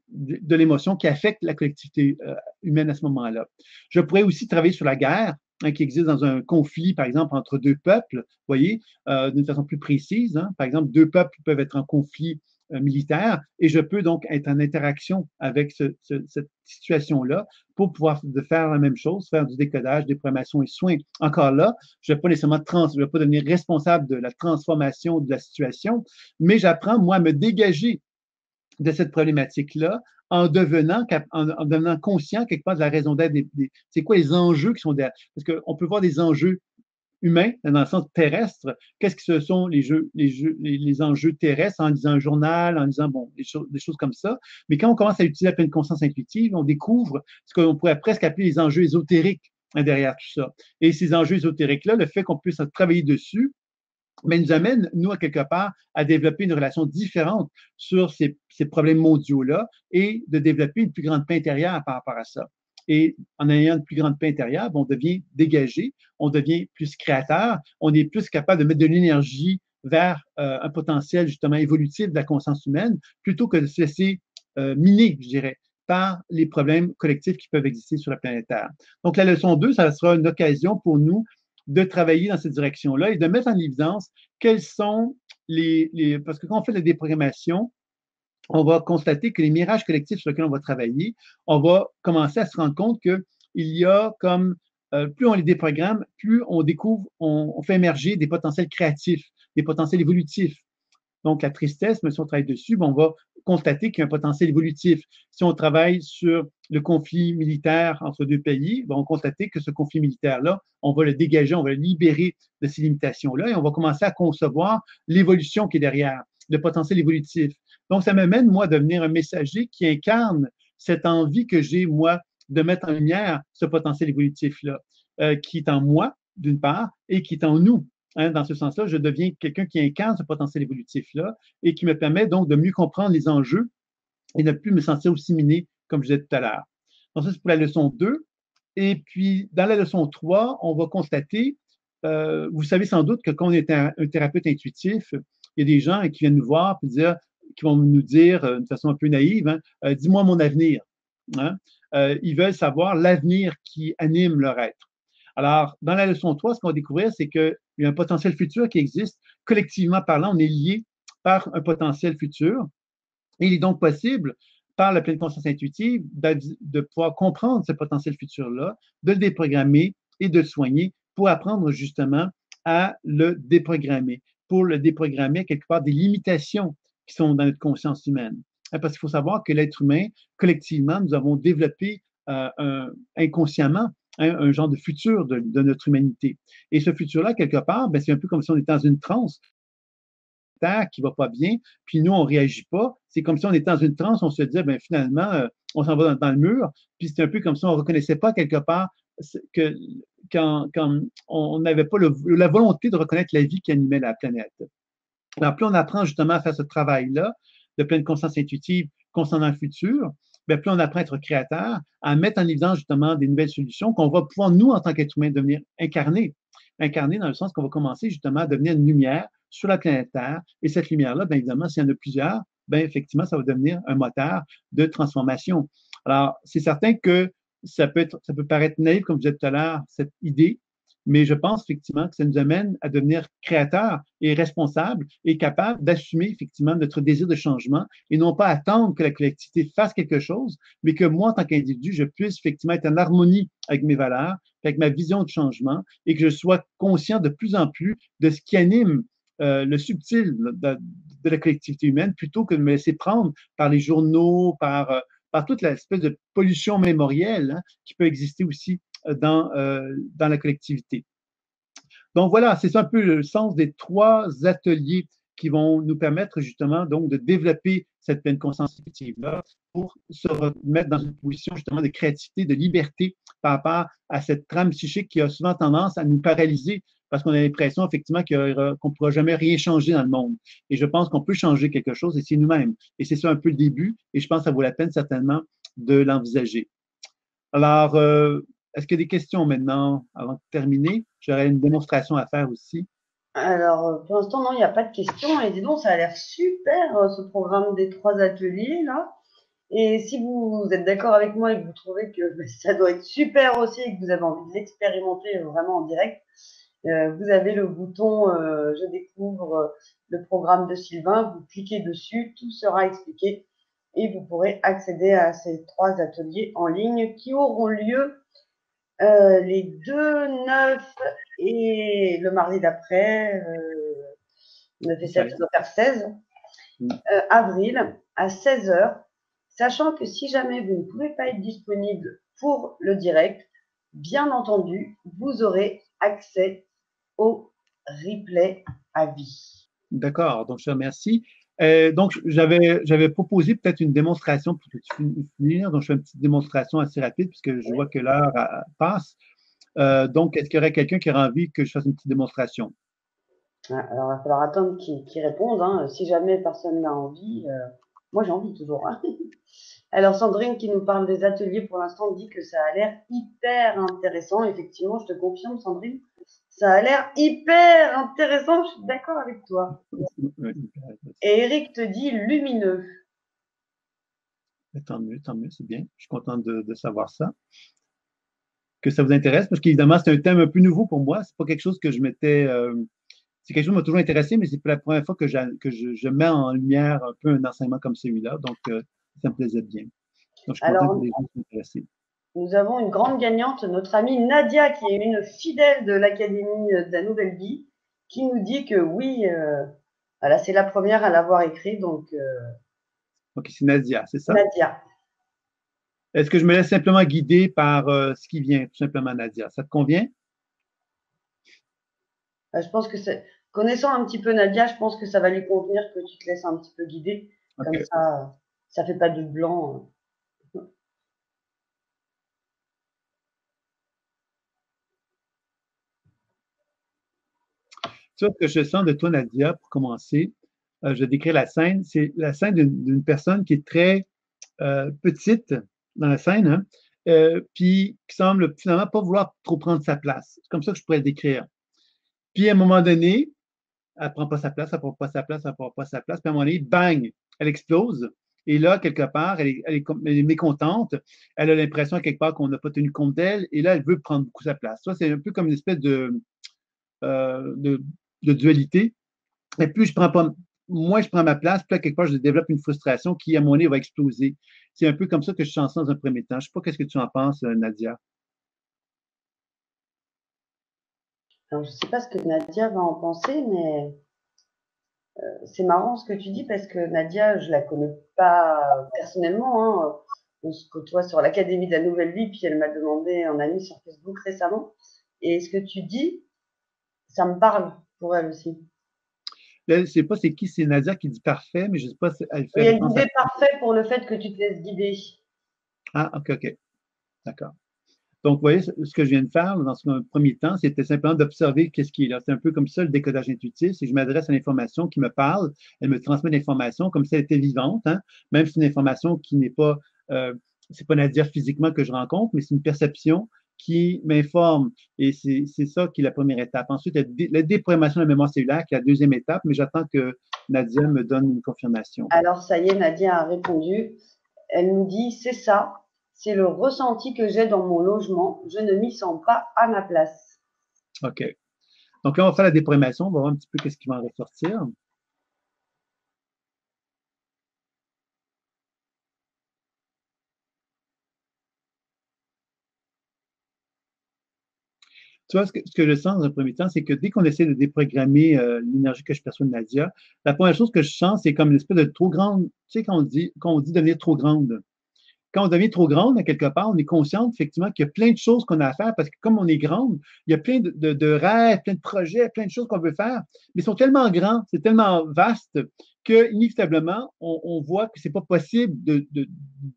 de l'émotion qui affecte la collectivité humaine à ce moment-là. Je pourrais aussi travailler sur la guerre qui existe dans un conflit, par exemple, entre deux peuples, vous voyez, d'une façon plus précise. Par exemple, deux peuples peuvent être en conflit militaire et je peux donc être en interaction avec cette situation-là pour pouvoir faire la même chose, faire du décodage, déprogrammation et soins. Encore là, je ne vais pas nécessairement je vais pas devenir responsable de la transformation de la situation, mais j'apprends, moi, à me dégager de cette problématique-là en devenant conscient quelque part de la raison d'être c'est quoi les enjeux qui sont derrière. Parce qu'on peut voir des enjeux humains dans le sens terrestre. Qu'est-ce que ce sont les enjeux terrestres en lisant un journal, en disant bon, des choses comme ça. Mais quand on commence à utiliser la pleine conscience intuitive, on découvre ce qu'on pourrait presque appeler les enjeux ésotériques derrière tout ça. Et ces enjeux ésotériques-là, le fait qu'on puisse travailler dessus, mais nous amène, nous, à quelque part, à développer une relation différente sur ces problèmes mondiaux-là et de développer une plus grande paix intérieure par rapport à ça. Et en ayant une plus grande paix intérieure, on devient dégagé, on devient plus créateur, on est plus capable de mettre de l'énergie vers un potentiel justement évolutif de la conscience humaine, plutôt que de se laisser miner, je dirais, par les problèmes collectifs qui peuvent exister sur la planète Terre. Donc, la leçon 2, ça sera une occasion pour nous de travailler dans cette direction-là et de mettre en évidence quels sont parce que quand on fait la déprogrammation, on va constater que les mirages collectifs sur lesquels on va travailler, on va commencer à se rendre compte qu'il y a comme, plus on les déprogramme, plus on découvre, on fait émerger des potentiels créatifs, des potentiels évolutifs. Donc, la tristesse, mais si on travaille dessus, on va constater qu'il y a un potentiel évolutif. Si on travaille sur le conflit militaire entre deux pays, on va constater que ce conflit militaire-là, on va le dégager, on va le libérer de ces limitations-là et on va commencer à concevoir l'évolution qui est derrière, le potentiel évolutif. Donc, ça m'amène, moi, à devenir un messager qui incarne cette envie que j'ai, moi, de mettre en lumière ce potentiel évolutif-là, qui est en moi, d'une part, et qui est en nous. Dans ce sens-là, je deviens quelqu'un qui incarne ce potentiel évolutif-là et qui me permet donc de mieux comprendre les enjeux et ne plus me sentir aussi miné, comme je disais tout à l'heure. Donc, ça, c'est pour la leçon 2. Et puis, dans la leçon 3, on va constater, vous savez sans doute que quand on est un thérapeute intuitif, il y a des gens qui viennent nous voir et qui vont nous dire, d'une façon un peu naïve, dis-moi mon avenir. Ils veulent savoir l'avenir qui anime leur être. Alors, dans la leçon 3, ce qu'on va découvrir, c'est qu'il y a un potentiel futur qui existe. Collectivement parlant, on est liés par un potentiel futur. Et il est donc possible, par la pleine conscience intuitive, de pouvoir comprendre ce potentiel futur-là, de le déprogrammer et de le soigner pour apprendre justement à le déprogrammer, pour le déprogrammer quelque part des limitations qui sont dans notre conscience humaine. Parce qu'il faut savoir que l'être humain, collectivement, nous avons développé inconsciemment un genre de futur de notre humanité. Et ce futur-là, quelque part, c'est un peu comme si on était dans une transe Terre qui va pas bien, puis nous, on réagit pas. C'est comme si on était dans une transe, on se disait, finalement, on s'en va dans le mur, puis c'est un peu comme si on ne reconnaissait pas quelque part que quand on n'avait pas la volonté de reconnaître la vie qui animait la planète. Alors, plus on apprend justement à faire ce travail-là de pleine conscience intuitive concernant le futur, plus on apprend à être créateur, à mettre en évidence justement des nouvelles solutions qu'on va pouvoir, nous, en tant qu'être humain, devenir incarnés. Incarnés dans le sens qu'on va commencer justement à devenir une lumière sur la planète Terre. Et cette lumière-là, bien évidemment, s'il y en a plusieurs, effectivement, ça va devenir un moteur de transformation. Alors, c'est certain que ça peut paraître naïf, comme vous êtes tout à l'heure, cette idée, mais je pense effectivement que ça nous amène à devenir créateurs et responsables et capables d'assumer effectivement notre désir de changement et non pas attendre que la collectivité fasse quelque chose, mais que moi, en tant qu'individu, je puisse effectivement être en harmonie avec mes valeurs, avec ma vision de changement et que je sois conscient de plus en plus de ce qui anime le subtil de la collectivité humaine plutôt que de me laisser prendre par les journaux, par toute l'espèce de pollution mémorielle hein, qui peut exister aussi dans la collectivité. Donc voilà, c'est un peu le sens des 3 ateliers qui vont nous permettre justement donc de développer cette pleine conscience effective-là pour se remettre dans une position justement de créativité, de liberté par rapport à cette trame psychique qui a souvent tendance à nous paralyser parce qu'on a l'impression effectivement qu'on ne pourra jamais rien changer dans le monde. Et je pense qu'on peut changer quelque chose et c'est nous-mêmes. Et c'est ça un peu le début et je pense que ça vaut la peine certainement de l'envisager. Alors, est-ce qu'il y a des questions maintenant avant de terminer? J'aurais une démonstration à faire aussi. Alors, pour l'instant, non, il n'y a pas de questions. Et dis donc, ça a l'air super, ce programme des 3 ateliers, là. Et si vous êtes d'accord avec moi et que vous trouvez que ça doit être super aussi et que vous avez envie de l'expérimenter vraiment en direct, vous avez le bouton Je découvre le programme de Sylvain. Vous cliquez dessus, tout sera expliqué et vous pourrez accéder à ces 3 ateliers en ligne qui auront lieu les 2, 9 et le mardi d'après, 9 et 7, ça doit faire 16 avril à 16h, sachant que si jamais vous ne pouvez pas être disponible pour le direct, bien entendu, vous aurez accès au replay à vie. D'accord, donc je te remercie. Donc, j'avais proposé peut-être une démonstration pour finir. Donc, je fais une petite démonstration assez rapide puisque je vois que l'heure passe. Donc, est-ce qu'il y aurait quelqu'un qui aurait envie que je fasse une petite démonstration? Alors, il va falloir attendre qu'ils répondent. Hein. Si jamais personne n'a envie, moi j'ai envie toujours. Hein. Alors, Sandrine qui nous parle des ateliers pour l'instant dit que ça a l'air hyper intéressant. Effectivement, je te confirme, Sandrine, ça a l'air hyper intéressant. Je suis d'accord avec toi. Et Eric te dit lumineux. Tant mieux, c'est bien. Je suis content de savoir ça. Que ça vous intéresse, parce qu'évidemment, c'est un thème un peu nouveau pour moi. C'est pas quelque chose que je m'étais. C'est quelque chose qui m'a toujours intéressé, mais c'est pour la première fois que je mets en lumière un peu un enseignement comme celui-là. Donc, ça me plaisait bien. Donc, je suis content que les gens soient intéressés. Nous avons une grande gagnante, notre amie Nadia, qui est une fidèle de l'Académie de la Nouvelle Vie, qui nous dit que oui, voilà, c'est la première à l'avoir écrit. Donc, c'est Nadia, c'est ça? Nadia. Est-ce que je me laisse simplement guider par ce qui vient, tout simplement, Nadia? Ça te convient? Je pense que connaissant un petit peu Nadia, je pense que ça va lui convenir que tu te laisses un petit peu guider. Okay. Comme ça fait pas de blanc. Ce que je sens de toi, Nadia, pour commencer, je décris la scène. C'est la scène d'une personne qui est très petite dans la scène, hein, puis qui semble finalement pas vouloir trop prendre sa place. C'est comme ça que je pourrais le décrire. Puis à un moment donné, elle ne prend pas sa place, elle ne prend pas sa place, elle ne prend pas sa place, puis à un moment donné, bang, elle explose. Et là, quelque part, elle est mécontente. Elle a l'impression, quelque part, qu'on n'a pas tenu compte d'elle. Et là, elle veut prendre beaucoup sa place. Ça, c'est un peu comme une espèce de dualité. Et plus je prends pas, moins je prends ma place, puis là, quelque part, je développe une frustration qui, à mon nez, va exploser. C'est un peu comme ça que je sens ça dans un premier temps. Je ne sais pas qu'est-ce que tu en penses, Nadia. Alors, je ne sais pas ce que Nadia va en penser, mais c'est marrant ce que tu dis parce que Nadia, je la connais pas personnellement. Hein. On se côtoie sur l'Académie de la Nouvelle Vie, puis elle m'a demandé un ami sur Facebook récemment. Et ce que tu dis, ça me parle pour elle aussi. Là, je ne sais pas c'est qui, c'est Nadia qui dit parfait, mais je ne sais pas si elle fait. Oui, elle disait parfait pour le fait que tu te laisses guider. Ah, OK. D'accord. Donc, vous voyez, ce que je viens de faire dans ce premier temps, c'était simplement d'observer qu'est-ce qui est là. C'est un peu comme ça le décodage intuitif, c'est que je m'adresse à l'information qui me parle, elle me transmet l'information comme si elle était vivante, hein, même si c'est une information qui n'est pas, c'est pas Nadia physiquement que je rencontre, mais c'est une perception qui m'informe. Et c'est ça qui est la première étape. Ensuite, la déprogrammation de la mémoire cellulaire qui est la deuxième étape, mais j'attends que Nadia me donne une confirmation. Alors, ça y est, Nadia a répondu. Elle nous dit, c'est ça. C'est le ressenti que j'ai dans mon logement. Je ne m'y sens pas à ma place. OK. Donc là, on va faire la déprogrammation. On va voir un petit peu qu'est-ce qui va en ressortir. Tu vois, ce que je sens dans un premier temps, c'est que dès qu'on essaie de déprogrammer l'énergie que je perçois de Nadia, la première chose que je sens, c'est comme une espèce de trop grande. Tu sais, quand on dit devenir trop grande. Quand on devient trop grande, à quelque part, on est conscient effectivement qu'il y a plein de choses qu'on a à faire parce que comme on est grande, il y a plein de rêves, plein de projets, plein de choses qu'on veut faire, mais ils sont tellement grands, c'est tellement vaste que inévitablement, on voit que c'est pas possible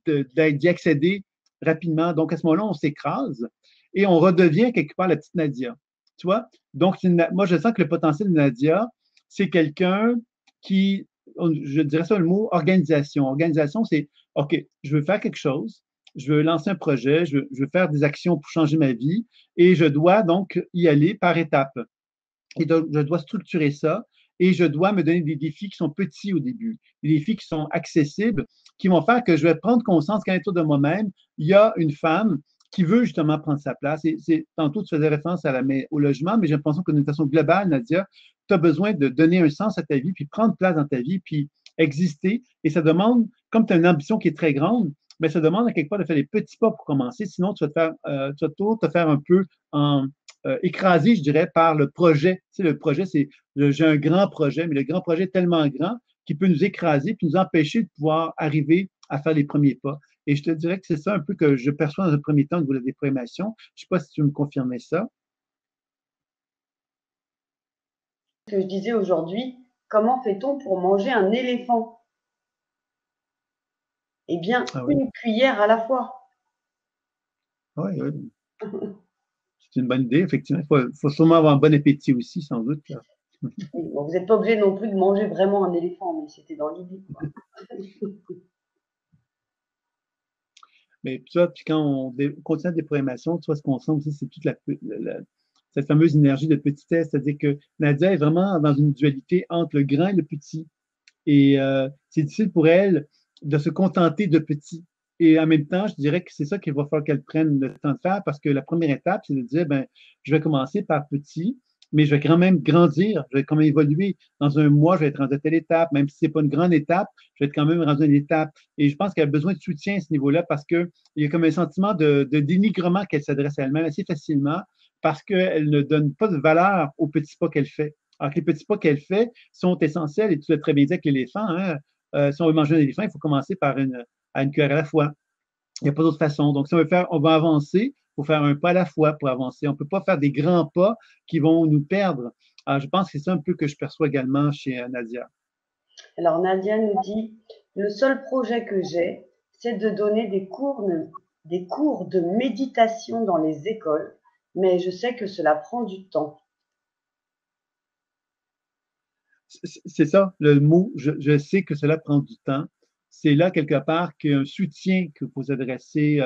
d'y accéder rapidement. Donc, à ce moment-là, on s'écrase et on redevient quelque part la petite Nadia. Tu vois? Donc, moi, je sens que le potentiel de Nadia, c'est quelqu'un qui, je dirais ça le mot organisation. Organisation, c'est OK, je veux faire quelque chose, je veux lancer un projet, je veux faire des actions pour changer ma vie et je dois donc y aller par étapes. Et donc, je dois structurer ça et je dois me donner des défis qui sont petits au début, des défis qui sont accessibles, qui vont faire que je vais prendre conscience qu'à l'intérieur de moi-même, il y a une femme qui veut justement prendre sa place. Et tantôt, tu faisais référence au logement, mais j'ai l'impression que d'une façon globale, Nadia, tu as besoin de donner un sens à ta vie, puis prendre place dans ta vie, puis exister. Et ça demande, comme tu as une ambition qui est très grande, mais ça demande à quelque part de faire des petits pas pour commencer. Sinon, tu vas toujours te faire un peu en, écrasé, je dirais, par le projet. Tu sais, le projet, j'ai un grand projet, mais le grand projet est tellement grand qu'il peut nous écraser puis nous empêcher de pouvoir arriver à faire les premiers pas. Et je te dirais que c'est ça un peu que je perçois dans un premier temps de la déprogrammation. Je ne sais pas si tu veux me confirmer ça. Que je disais aujourd'hui, comment fait-on pour manger un éléphant? Eh bien, Ah oui, une cuillère à la fois. oui, oui. C'est une bonne idée, effectivement. Il faut sûrement avoir un bon appétit aussi, sans doute. Là. Bon, vous n'êtes pas obligé non plus de manger vraiment un éléphant, mais c'était dans l'idée, quoi. Mais tu vois, puis quand on continue la déprogrammation, tu vois, ce qu'on sent aussi, c'est toute cette fameuse énergie de petitesse, c'est-à-dire que Nadia est vraiment dans une dualité entre le grand et le petit. Et c'est difficile pour elle de se contenter de petit. Et en même temps, je dirais que c'est ça qu'il va falloir qu'elle prenne le temps de faire parce que la première étape, c'est de dire, ben, je vais commencer par petit, mais je vais quand même grandir, je vais quand même évoluer. Dans un mois, je vais être rendu à telle étape, même si c'est pas une grande étape, je vais être quand même rendu à une étape. Et je pense qu'elle a besoin de soutien à ce niveau-là parce qu'il y a comme un sentiment de dénigrement qu'elle s'adresse à elle-même assez facilement parce qu'elle ne donne pas de valeur aux petits pas qu'elle fait. Alors que les petits pas qu'elle fait sont essentiels, et tu l'as très bien dit avec l'éléphant, hein, si on veut manger un éléphant, il faut commencer par une cuillère à la fois. Il n'y a pas d'autre façon. Donc, si on va avancer, il faut faire un pas à la fois pour avancer. On ne peut pas faire des grands pas qui vont nous perdre. Alors, je pense que c'est ça un peu que je perçois également chez Nadia. Alors Nadia nous dit, le seul projet que j'ai, c'est de donner des cours de méditation dans les écoles, mais je sais que cela prend du temps. C'est ça, le mot. Je sais que cela prend du temps. C'est là, quelque part, qu'un soutien qu'il faut s'adresser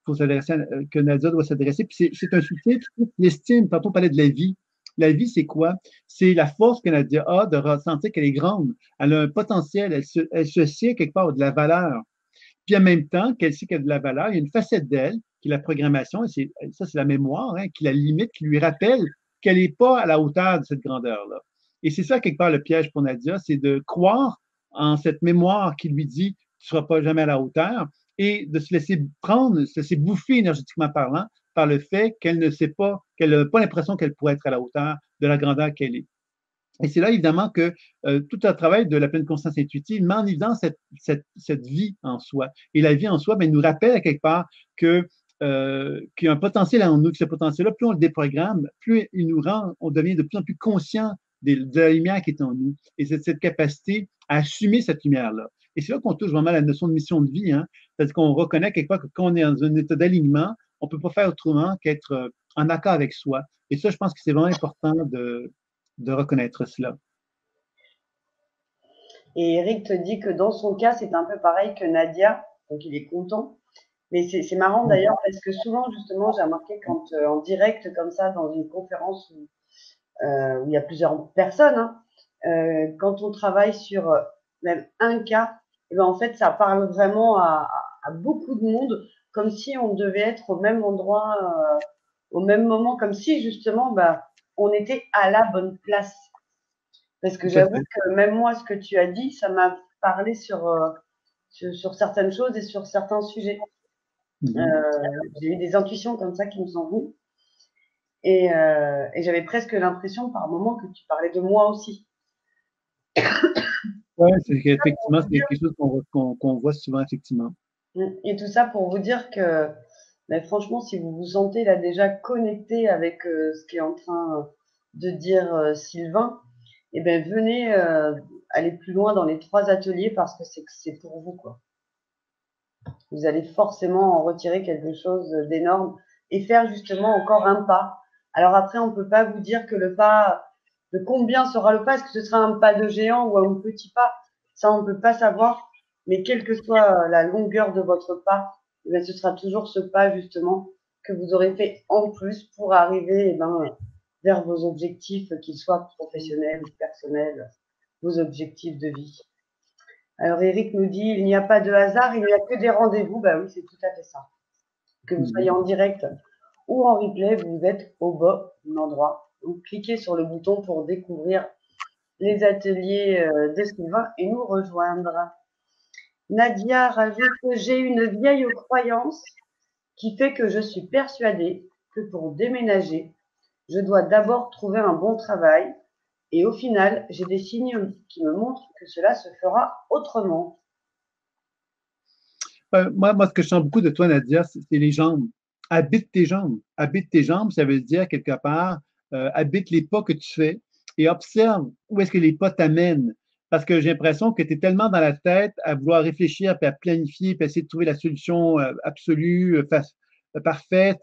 que Nadia doit s'adresser. Puis c'est un soutien qui l'estime. Tantôt, on parlait de la vie. La vie, c'est quoi? C'est la force que Nadia a de ressentir qu'elle est grande. Elle a un potentiel. Elle se sait quelque part de la valeur. Puis en même temps qu'elle sait qu'elle a de la valeur, il y a une facette d'elle, qui est la programmation, et ça, c'est la mémoire, hein, qui la limite, qui lui rappelle qu'elle n'est pas à la hauteur de cette grandeur-là. Et c'est ça, quelque part, le piège pour Nadia, c'est de croire en cette mémoire qui lui dit tu ne seras pas jamais à la hauteur et de se laisser prendre, se laisser bouffer énergétiquement parlant par le fait qu'elle ne sait pas, qu'elle n'a pas l'impression qu'elle pourrait être à la hauteur de la grandeur qu'elle est. Et c'est là, évidemment, que tout un travail de la pleine conscience intuitive met en évidence cette vie en soi. Et la vie en soi, ben, nous rappelle à quelque part qu'il y a un potentiel en nous, que ce potentiel-là, plus on le déprogramme, plus il nous rend, on devient de plus en plus conscient de la lumière qui est en nous. Et c'est cette capacité à assumer cette lumière-là. Et c'est là qu'on touche vraiment à la notion de mission de vie. Hein? C'est-à-dire qu'on reconnaît quelque part que quand on est dans un état d'alignement, on ne peut pas faire autrement qu'être en accord avec soi. Et ça, je pense que c'est vraiment important de reconnaître cela. Et Eric te dit que dans son cas, c'est un peu pareil que Nadia, donc il est content. Mais c'est marrant d'ailleurs parce que souvent, justement, j'ai remarqué quand en direct comme ça, dans une conférence où il y a plusieurs personnes, hein, quand on travaille sur même un cas, et ben en fait, ça parle vraiment à beaucoup de monde comme si on devait être au même endroit, au même moment, comme si justement, bah, on était à la bonne place. Parce que Tout à j'avoue fait. que même moi, ce que tu as dit, ça m'a parlé sur certaines choses et sur certains sujets. Mhm. J'ai eu des intuitions comme ça qui me sont venues. Et j'avais presque l'impression par moment que tu parlais de moi aussi. Ouais, c'est effectivement, c'est quelque chose qu'on voit souvent, effectivement. Et tout ça pour vous dire que, mais franchement, si vous vous sentez là déjà connecté avec ce qu'est en train de dire Sylvain, eh ben venez aller plus loin dans les 3 ateliers parce que c'est pour vous, quoi. Vous allez forcément en retirer quelque chose d'énorme et faire justement encore un pas. Alors après, on ne peut pas vous dire que le pas, de combien sera le pas, est-ce que ce sera un pas de géant ou un petit pas? Ça, on ne peut pas savoir. Mais quelle que soit la longueur de votre pas, eh bien, ce sera toujours ce pas justement que vous aurez fait en plus pour arriver vers vos objectifs, qu'ils soient professionnels ou personnels, vos objectifs de vie. Alors Eric nous dit, il n'y a pas de hasard, il n'y a que des rendez-vous. Bah oui, c'est tout à fait ça. Que vous soyez Mhm. en direct ou en replay, vous êtes au bon endroit. Donc cliquez sur le bouton pour découvrir les ateliers de Sylvain et nous rejoindre. Nadia rajoute que j'ai une vieille croyance qui fait que je suis persuadée que pour déménager, je dois d'abord trouver un bon travail et au final, j'ai des signes qui me montrent que cela se fera autrement. Moi, ce que je sens beaucoup de toi, Nadia, c'est les jambes. Habite tes jambes. Habite tes jambes, ça veut dire quelque part, habite les pas que tu fais et observe où est-ce que les pas t'amènent. Parce que j'ai l'impression que tu es tellement dans la tête à vouloir réfléchir, puis à planifier, puis à essayer de trouver la solution absolue, parfaite,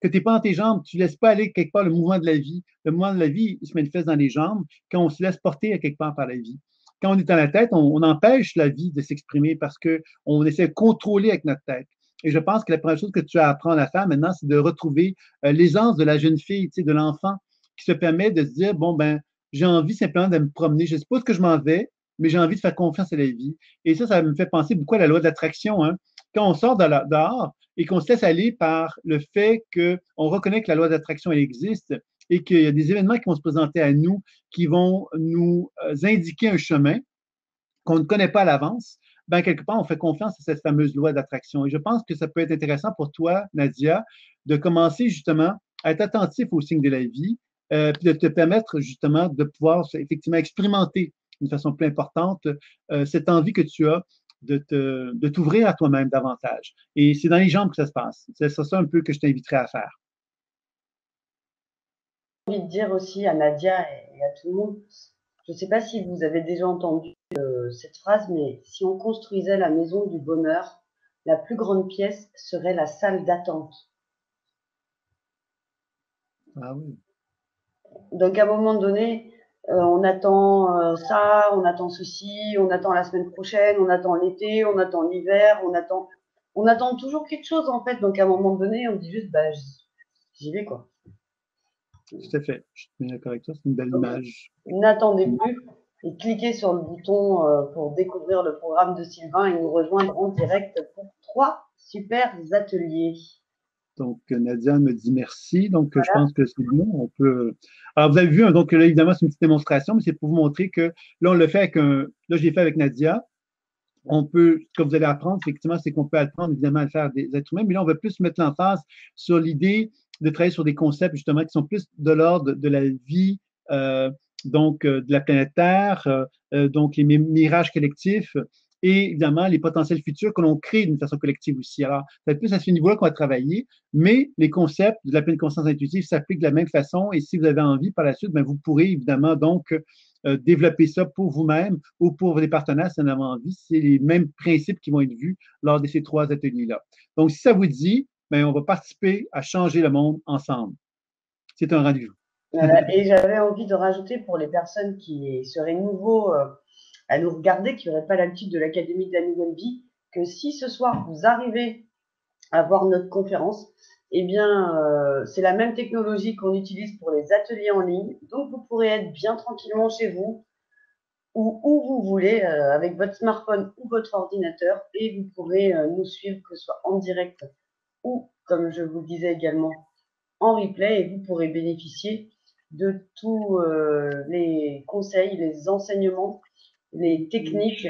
que tu n'es pas dans tes jambes. Tu ne laisses pas aller quelque part le mouvement de la vie. Le mouvement de la vie, il se manifeste dans les jambes quand on se laisse porter à quelque part par la vie. Quand on est dans la tête, on empêche la vie de s'exprimer parce qu'on essaie de contrôler avec notre tête. Et je pense que la première chose que tu as à apprendre à faire maintenant, c'est de retrouver l'aisance de la jeune fille, tu sais, de l'enfant, qui se permet de se dire, bon, ben, j'ai envie simplement de me promener. Je ne sais pas où que je m'en vais, mais j'ai envie de faire confiance à la vie. Et ça me fait penser beaucoup à la loi de l'attraction. Hein. Quand on sort dehors et qu'on se laisse aller par le fait qu'on reconnaît que la loi d'attraction, elle existe et qu'il y a des événements qui vont se présenter à nous, qui vont nous indiquer un chemin qu'on ne connaît pas à l'avance, ben, quelque part, on fait confiance à cette fameuse loi d'attraction. Et je pense que ça peut être intéressant pour toi, Nadia, de commencer justement à être attentif aux signes de la vie, puis de te permettre justement de pouvoir effectivement expérimenter d'une façon plus importante cette envie que tu as de t'ouvrir à toi-même davantage. Et c'est dans les jambes que ça se passe. C'est ça un peu que je t'inviterais à faire. J'ai envie de dire aussi à Nadia et à tout le monde, je ne sais pas si vous avez déjà entendu cette phrase, mais si on construisait la maison du bonheur, la plus grande pièce serait la salle d'attente. Ah oui. Donc à un moment donné, on attend ça, on attend ceci, on attend la semaine prochaine, on attend l'été, on attend l'hiver, on attend toujours quelque chose en fait. Donc à un moment donné, on dit juste, bah j'y vais quoi. Tout à fait. Je suis bien d'accord avec toi. C'est une belle Donc image. n'attendez plus et cliquez sur le bouton pour découvrir le programme de Sylvain et nous rejoindre en direct pour 3 super ateliers. Donc, Nadia me dit merci. Donc, je pense que c'est bon. On peut. Alors, vous avez vu, hein, donc là, évidemment, c'est une petite démonstration, mais c'est pour vous montrer que là, on le fait avec un. Là, je l'ai fait avec Nadia. On peut, ce que vous allez apprendre, effectivement, c'est qu'on peut apprendre, évidemment, à le faire des êtres humains, mais là, on va plus mettre l'emphase sur l'idée de travailler sur des concepts, justement, qui sont plus de l'ordre de la vie, euh, de la planète Terre, donc les mirages collectifs et, évidemment, les potentiels futurs que l'on crée d'une façon collective aussi. Alors, c'est plus à ce niveau-là qu'on va travailler, mais les concepts de la pleine conscience intuitive s'appliquent de la même façon et si vous avez envie par la suite, bien, vous pourrez, évidemment, donc, développer ça pour vous-même ou pour les partenaires si vous en avez envie. C'est les mêmes principes qui vont être vus lors de ces 3 ateliers-là. Donc, si ça vous dit, bien, on va participer à changer le monde ensemble. C'est un rendez-vous. Voilà. Et j'avais envie de rajouter pour les personnes qui seraient nouveaux à nous regarder, qui n'auraient pas l'habitude de l'Académie de la Nouvelle Vie, que si ce soir vous arrivez à voir notre conférence, eh bien, c'est la même technologie qu'on utilise pour les ateliers en ligne. Donc, vous pourrez être bien tranquillement chez vous ou où vous voulez avec votre smartphone ou votre ordinateur et vous pourrez nous suivre, que ce soit en direct ou, comme je vous le disais également, en replay, et vous pourrez bénéficier de tous les conseils, les enseignements, les techniques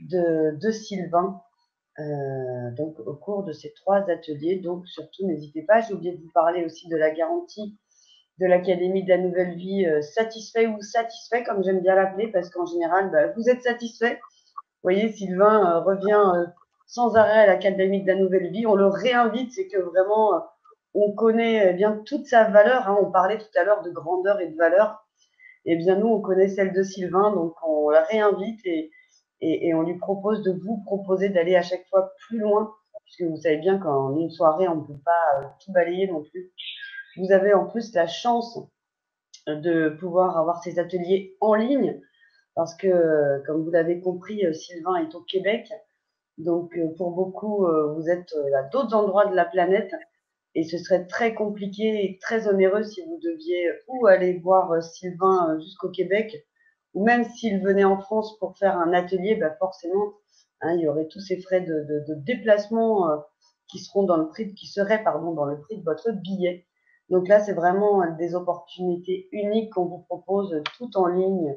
de Sylvain donc au cours de ces 3 ateliers. Donc surtout, n'hésitez pas. J'ai oublié de vous parler aussi de la garantie de l'Académie de la Nouvelle Vie, satisfait ou satisfait, comme j'aime bien l'appeler, parce qu'en général, vous êtes satisfait. Vous voyez, Sylvain revient sans arrêt à l'Académie de la Nouvelle Vie. On le réinvite, c'est que vraiment, on connaît bien toute sa valeur. Hein. On parlait tout à l'heure de grandeur et de valeur. Eh bien, nous, on connaît celle de Sylvain, donc on la réinvite et on lui propose de vous proposer d'aller à chaque fois plus loin, puisque vous savez bien qu'en une soirée, on ne peut pas tout balayer non plus. Vous avez en plus la chance de pouvoir avoir ces ateliers en ligne, parce que, comme vous l'avez compris, Sylvain est au Québec. Donc, pour beaucoup, vous êtes à d'autres endroits de la planète et ce serait très compliqué et très onéreux si vous deviez ou aller voir Sylvain jusqu'au Québec, ou même s'il venait en France pour faire un atelier, forcément, hein, il y aurait tous ces frais de déplacement qui seront dans le prix, qui seraient pardon dans le prix de votre billet. Donc là, c'est vraiment des opportunités uniques qu'on vous propose tout en ligne.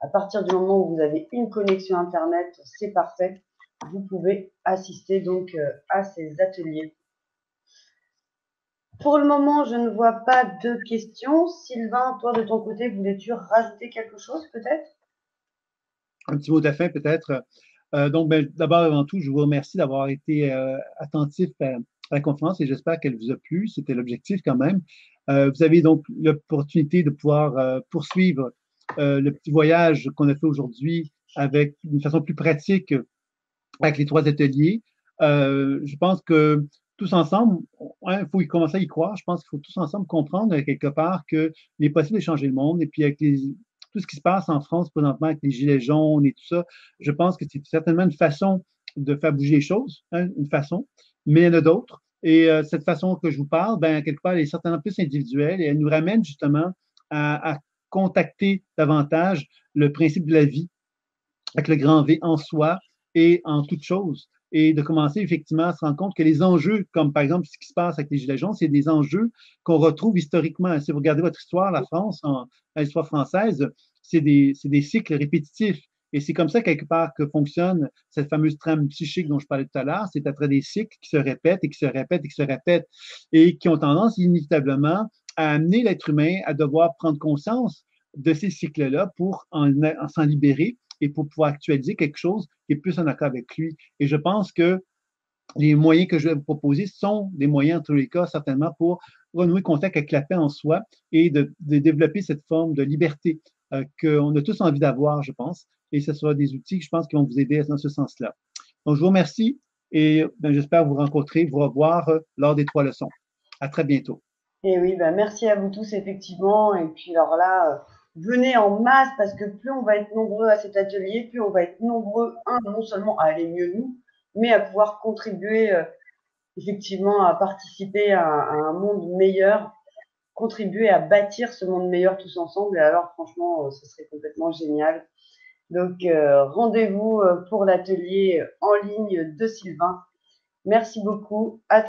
À partir du moment où vous avez une connexion Internet, c'est parfait. Vous pouvez assister donc à ces ateliers. Pour le moment, je ne vois pas de questions. Sylvain, toi, de ton côté, voulais-tu rajouter quelque chose, peut-être? Un petit mot de la fin, peut-être. Donc, d'abord, avant tout, je vous remercie d'avoir été attentif à la conférence et j'espère qu'elle vous a plu. C'était l'objectif quand même. Vous avez donc l'opportunité de pouvoir poursuivre le petit voyage qu'on a fait aujourd'hui avec une façon plus pratique avec les 3 ateliers. Je pense que tous ensemble, il faut y commencer à y croire. Je pense qu'il faut tous ensemble comprendre quelque part qu'il est possible de changer le monde. Et puis avec tout ce qui se passe en France présentement avec les gilets jaunes et tout ça, je pense que c'est certainement une façon de faire bouger les choses, hein, une façon, mais il y en a d'autres. Et cette façon que je vous parle, quelque part, elle est certainement plus individuelle et elle nous ramène justement à contacter davantage le principe de la vie avec le grand V en soi et en toute chose. Et de commencer effectivement à se rendre compte que les enjeux, comme par exemple ce qui se passe avec les Gilets jaunes, c'est des enjeux qu'on retrouve historiquement. Si vous regardez votre histoire, la France, l'histoire française, c'est des cycles répétitifs. Et c'est comme ça, quelque part, que fonctionne cette fameuse trame psychique dont je parlais tout à l'heure. C'est à travers des cycles qui se répètent et qui se répètent et qui se répètent et qui ont tendance inévitablement à amener l'être humain à devoir prendre conscience de ces cycles-là pour s'en libérer et pour pouvoir actualiser quelque chose qui est plus en accord avec lui. Et je pense que les moyens que je vais vous proposer sont des moyens, en tous les cas, certainement, pour renouer contact avec la paix en soi et de développer cette forme de liberté qu'on a tous envie d'avoir, je pense. Et ce sera des outils, je pense, qui vont vous aider dans ce sens-là. Donc, je vous remercie et j'espère vous rencontrer, vous revoir lors des 3 leçons. À très bientôt. Et oui, merci à vous tous, effectivement. Et puis, alors là, venez en masse parce que plus on va être nombreux à cet atelier, plus on va être nombreux, non seulement à aller mieux nous, mais à pouvoir contribuer, effectivement, à participer à un monde meilleur, contribuer à bâtir ce monde meilleur tous ensemble. Et alors, franchement, ce serait complètement génial. Donc, rendez-vous pour l'atelier en ligne de Sylvain. Merci beaucoup. À